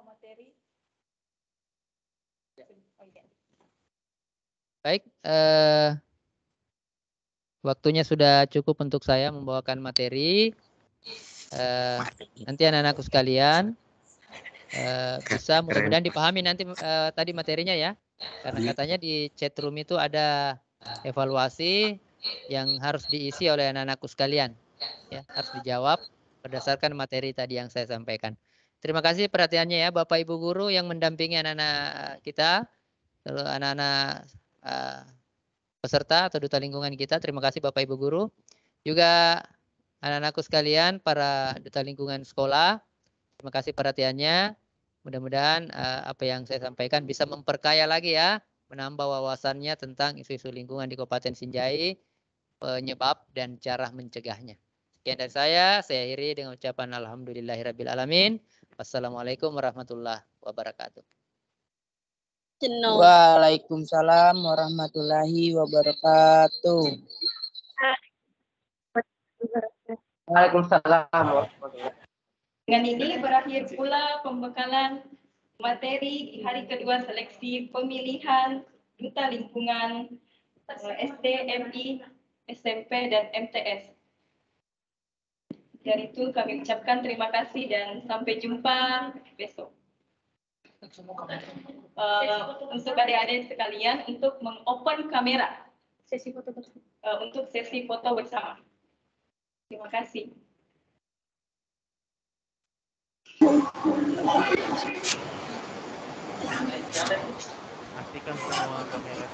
Materi. Baik, waktunya sudah cukup untuk saya membawakan materi. Nanti anak-anakku sekalian bisa mudah-mudahan dipahami nanti tadi materinya ya. Karena katanya di chat room itu ada evaluasi yang harus diisi oleh anak-anakku sekalian. Ya, harus dijawab berdasarkan materi tadi yang saya sampaikan. Terima kasih perhatiannya ya Bapak Ibu guru yang mendampingi anak-anak kita, anak-anak peserta atau duta lingkungan kita. Terima kasih Bapak Ibu guru. Juga anak-anakku sekalian, para duta lingkungan sekolah. Terima kasih perhatiannya. Mudah-mudahan apa yang saya sampaikan bisa memperkaya lagi ya, menambah wawasannya tentang isu-isu lingkungan di Kabupaten Sinjai, penyebab dan cara mencegahnya. Sekian dari saya akhiri dengan ucapan alhamdulillahirabbil alamin. Wassalamualaikum warahmatullahi wabarakatuh. Waalaikumsalam warahmatullahi wabarakatuh. Waalaikumsalam warahmatullahi. Dengan ini berakhir pula pembekalan materi di hari kedua seleksi pemilihan duta lingkungan SD, MI, SMP, dan MTS. Dari itu kami ucapkan terima kasih dan sampai jumpa besok. Untuk adik-adik sekalian, untuk meng-open kamera sesi foto bersama. Untuk sesi foto bersama. Terima kasih. Pastikan semua kamera.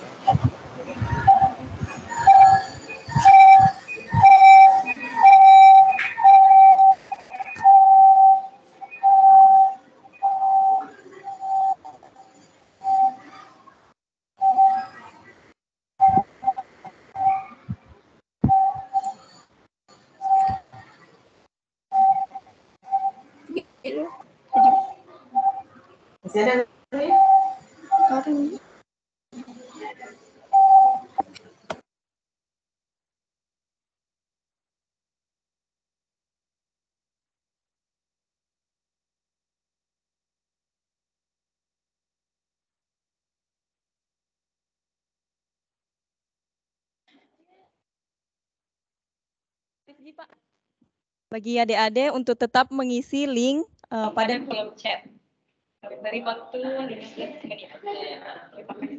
Bagi adik-adik untuk tetap mengisi link pada kolom chat. Kami beri waktu 15 menit. Terima kasih.